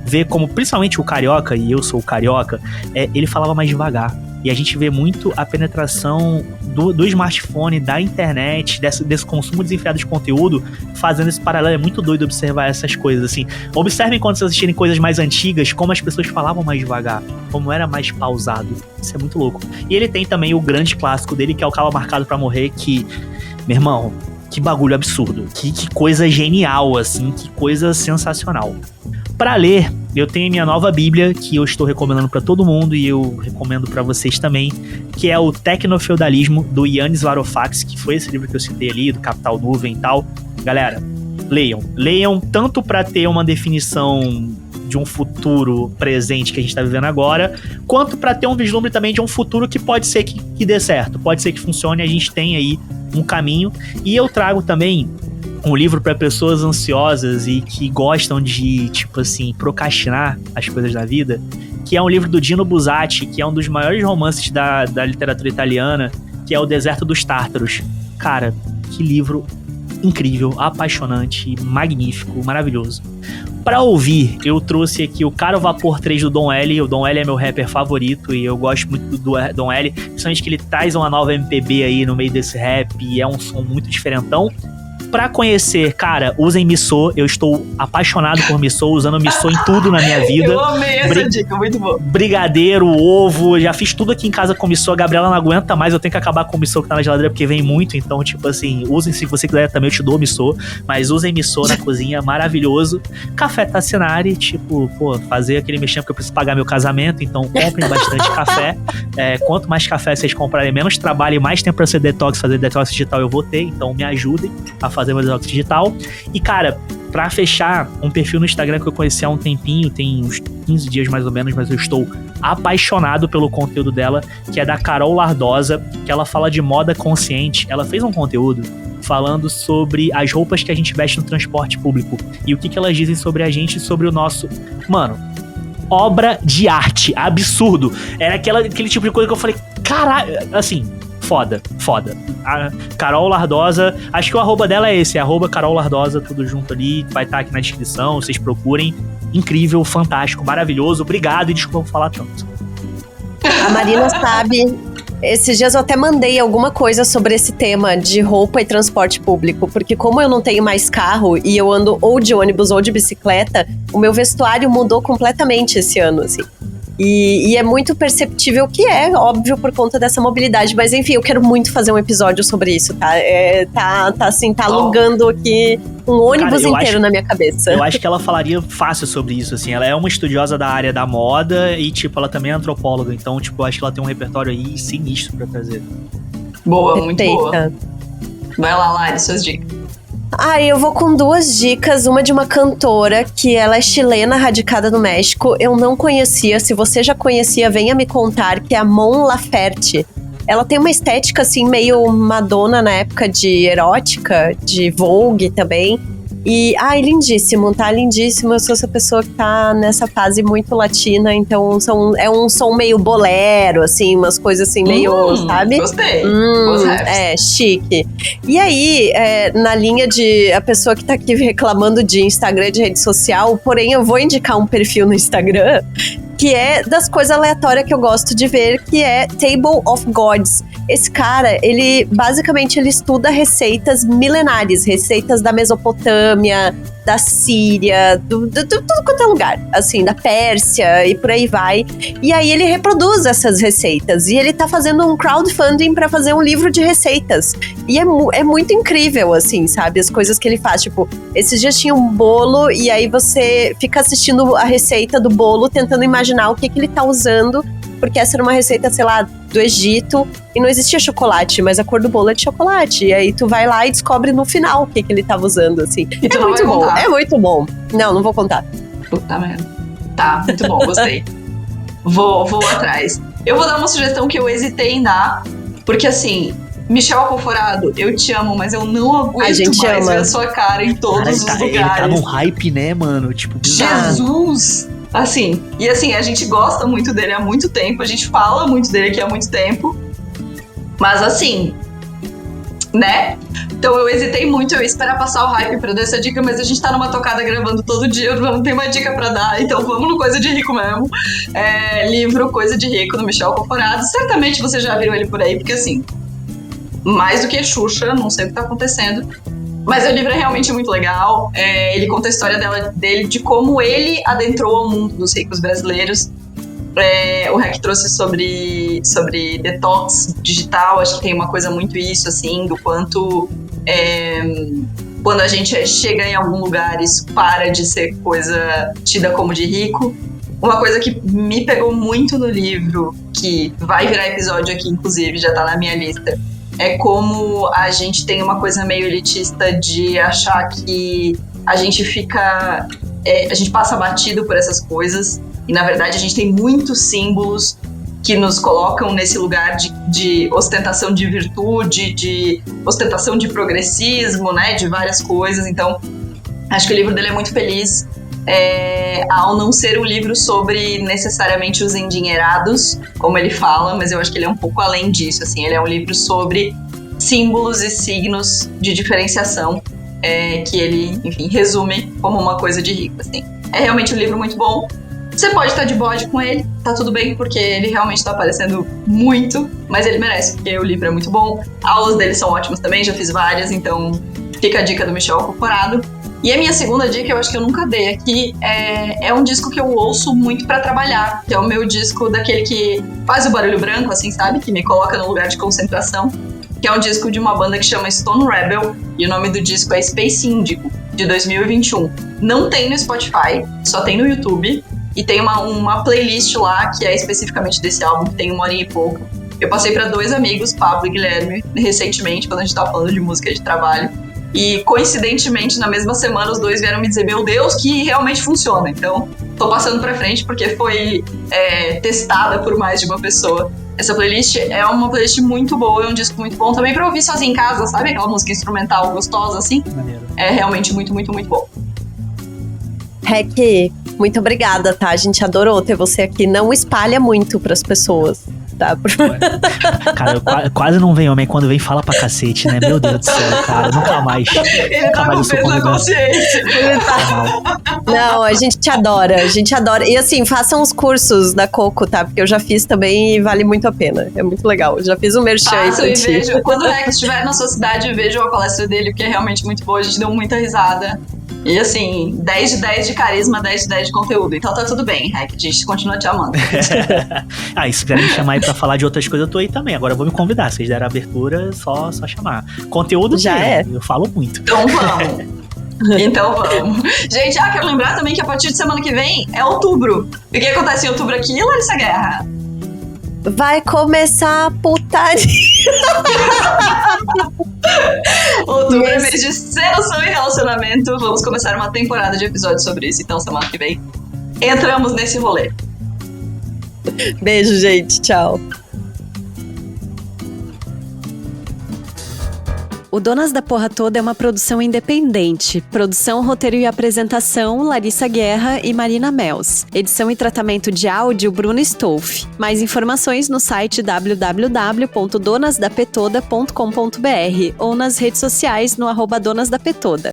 Ver como, principalmente o carioca, e eu sou o carioca, ele falava mais devagar. E a gente vê muito a penetração do smartphone, da internet, desse consumo desenfreado de conteúdo, fazendo esse paralelo. É muito doido observar essas coisas, assim. Observem quando vocês assistirem coisas mais antigas, como as pessoas falavam mais devagar, como era mais pausado. Isso é muito louco. E ele tem também o grande clássico dele, que é o Cala Marcado Pra Morrer, que, meu irmão, que bagulho absurdo. Que coisa genial, assim, que coisa sensacional. Pra ler, eu tenho minha nova bíblia, que eu estou recomendando pra todo mundo e eu recomendo pra vocês também, que é o Tecnofeudalismo, do Yanis Varoufakis, que foi esse livro que eu citei ali, do Capital Nuvem e tal. Galera, leiam tanto pra ter uma definição de um futuro presente que a gente tá vivendo agora, quanto pra ter um vislumbre também de um futuro que pode ser que dê certo, pode ser que funcione, a gente tem aí um caminho. E eu trago também um livro para pessoas ansiosas e que gostam de, tipo assim, procrastinar as coisas da vida, que é um livro do Dino Buzzati, que é um dos maiores romances da literatura italiana, que é O Deserto dos Tártaros. Cara, que livro incrível, apaixonante, magnífico, maravilhoso. Para ouvir, eu trouxe aqui o Caro Vapor 3 do Dom L. O Dom L é meu rapper favorito e eu gosto muito do Dom L, principalmente que ele traz uma nova MPB aí no meio desse rap e é um som muito diferentão. Pra conhecer, cara, usem Missô. Eu estou apaixonado por Missô, usando Missô em tudo na minha vida. Eu amei essa dica, muito bom. Brigadeiro, ovo, já fiz tudo aqui em casa com Missô. A Gabriela não aguenta mais, eu tenho que acabar com o Missô que tá na geladeira, porque vem muito. Então, tipo assim, usem se você quiser também, eu te dou Missô. Mas usem Missô na cozinha, maravilhoso. Café Tassinari, tipo, pô, fazer aquele mexendo, porque eu preciso pagar meu casamento. Então, comprem bastante café. Quanto mais café vocês comprarem, menos trabalho e mais tempo pra ser detox, fazer detox digital eu vou ter. Então, me ajudem a fazer meu detox digital. E, cara, pra fechar, um perfil no Instagram que eu conheci há um tempinho, tem uns 15 dias mais ou menos, mas eu estou apaixonado pelo conteúdo dela, que é da Carol Lardosa, que ela fala de moda consciente. Ela fez um conteúdo falando sobre as roupas que a gente veste no transporte público e o que elas dizem sobre a gente e sobre o nosso... Mano, obra de arte, absurdo. Era aquele tipo de coisa que eu falei, caralho, assim... Foda. A Carol Lardosa, acho que o arroba dela é esse, Carol Lardosa, tudo junto ali, vai estar aqui na descrição, vocês procurem. Incrível, fantástico, maravilhoso, obrigado e desculpa por falar tanto. A Marina sabe, esses dias eu até mandei alguma coisa sobre esse tema de roupa e transporte público, porque como eu não tenho mais carro e eu ando ou de ônibus ou de bicicleta, o meu vestuário mudou completamente esse ano, assim. E é muito perceptível que é, óbvio, por conta dessa mobilidade. Mas enfim, eu quero muito fazer um episódio sobre isso, tá? Tá alugando aqui um ônibus inteiro na minha cabeça. Eu acho que ela falaria fácil sobre isso, assim. Ela é uma estudiosa da área da moda e, tipo, ela também é antropóloga. Então, tipo, eu acho que ela tem um repertório aí sinistro pra trazer. Boa, muito boa. Vai lá, Lari, suas dicas. Eu vou com 2 dicas, uma de uma cantora que ela é chilena, radicada no México. Eu não conhecia, se você já conhecia, venha me contar, que é a Mon Laferte. Ela tem uma estética assim meio Madonna na época de erótica, de Vogue também. E, lindíssimo, tá? Lindíssimo. Eu sou essa pessoa que tá nessa fase muito latina, então é um som meio bolero, assim, umas coisas assim, meio, sabe? Gostei. Chique. E aí, na linha de a pessoa que tá aqui reclamando de Instagram, de rede social, porém eu vou indicar um perfil no Instagram que é das coisas aleatórias que eu gosto de ver, que é Table of Gods. Esse cara, ele basicamente estuda receitas milenares, receitas da Mesopotâmia, da Síria, tudo quanto é lugar, assim, da Pérsia e por aí vai. E aí ele reproduz essas receitas e ele tá fazendo um crowdfunding pra fazer um livro de receitas. E é muito incrível, assim, sabe? As coisas que ele faz, tipo, esses dias tinha um bolo e aí você fica assistindo a receita do bolo, tentando imaginar o que ele tá usando, porque essa era uma receita, sei lá, do Egito, e não existia chocolate, mas a cor do bolo é de chocolate. E aí tu vai lá e descobre no final o que ele tava usando, assim. E tu não vai contar. É muito bom. Não vou contar. Puta merda. Tá, muito bom, gostei. Vou atrás. Eu vou dar uma sugestão que eu hesitei em dar, porque assim, Michel Alcoforado, eu te amo, mas eu não aguento mais ver a sua cara em todos os lugares. Ele tá num hype, né, mano? Tipo, bizarro. Jesus! Assim, e assim, a gente gosta muito dele há muito tempo, a gente fala muito dele aqui há muito tempo, mas assim, né? Então eu hesitei muito, eu ia esperar passar o hype pra dar essa dica, mas a gente tá numa tocada gravando todo dia, eu não tenho uma dica pra dar, então vamos no Coisa de Rico mesmo. Livro Coisa de Rico, do Michel Alcoforado. Certamente você já viu ele por aí, porque assim, mais do que Xuxa, não sei o que tá acontecendo. Mas o livro é realmente muito legal. Ele conta a história dele, de como ele adentrou ao mundo dos ricos brasileiros. O Rec trouxe sobre detox digital. Acho que tem uma coisa muito isso, assim, do quanto quando a gente chega em algum lugar, isso para de ser coisa tida como de rico. Uma coisa que me pegou muito no livro, que vai virar episódio aqui, inclusive, já tá na minha lista, é como a gente tem uma coisa meio elitista de achar que a gente fica... a gente passa batido por essas coisas, e na verdade a gente tem muitos símbolos que nos colocam nesse lugar de ostentação de virtude, de ostentação de progressismo, né, de várias coisas. Então, acho que o livro dele é muito feliz, ao não ser um livro sobre necessariamente os endinheirados, como ele fala, mas eu acho que ele é um pouco além disso, assim. Ele é um livro sobre símbolos e signos de diferenciação, que ele, enfim, resume como uma coisa de rico, assim. É realmente um livro muito bom. Você pode estar de bode com ele, tá tudo bem, porque ele realmente está aparecendo muito, mas ele merece, porque o livro é muito bom. Aulas dele são ótimas também, já fiz várias, então fica a dica do Michel Alcoforado. E a minha segunda dica, eu acho que eu nunca dei aqui, é um disco que eu ouço muito pra trabalhar, que é o meu disco daquele que faz o barulho branco, assim, sabe? Que me coloca no lugar de concentração, que é um disco de uma banda que chama Stone Rebel, e o nome do disco é Space Indigo, de 2021. Não tem no Spotify, só tem no YouTube, e tem uma playlist lá, que é especificamente desse álbum, que tem 1 hora e pouco. Eu passei pra 2 amigos, Pablo e Guilherme, recentemente, quando a gente tava falando de música de trabalho. E, coincidentemente, na mesma semana, os 2 vieram me dizer, meu Deus, que realmente funciona. Então, tô passando pra frente porque foi testada por mais de uma pessoa. Essa playlist é uma playlist muito boa, é um disco muito bom também pra ouvir sozinho em casa, sabe? Aquela música instrumental gostosa, assim. Maneiro. É realmente muito, muito, muito bom. Rec, muito obrigada, tá? A gente adorou ter você aqui. Não espalha muito pras pessoas. tá? Cara, eu quase não venho homem, quando vem fala pra cacete, né? Meu Deus do céu, cara, nunca mais. Ele tá com peso na consciência. Não, a gente adora. E assim, façam os cursos da Coco, tá? Porque eu já fiz também e vale muito a pena. É muito legal. Já fiz um merchan aí Faço e vejo. Quando o Rex estiver na sua cidade, vejam a palestra dele, porque é realmente muito boa. A gente deu muita risada. E assim, 10 de 10 de carisma, 10 de 10 de conteúdo. Então tá tudo bem, Rex. A gente continua te amando. E se quiserem me chamar aí pra falar de outras coisas, eu tô aí também. Agora eu vou me convidar. Se vocês deram abertura, só chamar. Conteúdo já eu falo muito. Então vamos. Gente, quero lembrar também que a partir de semana que vem é outubro. E o que acontece em outubro aqui, Larissa Guerra? Vai começar a putaria. Outubro é mês de sedução e relacionamento. Vamos começar uma temporada de episódios sobre isso. Então, semana que vem, entramos nesse rolê. Beijo, gente. Tchau. O Donas da Porra Toda é uma produção independente. Produção, roteiro e apresentação, Larissa Guerra e Marina Mels. Edição e tratamento de áudio, Bruno Stolf. Mais informações no site www.donasdapetoda.com.br ou nas redes sociais no @donasdapetoda.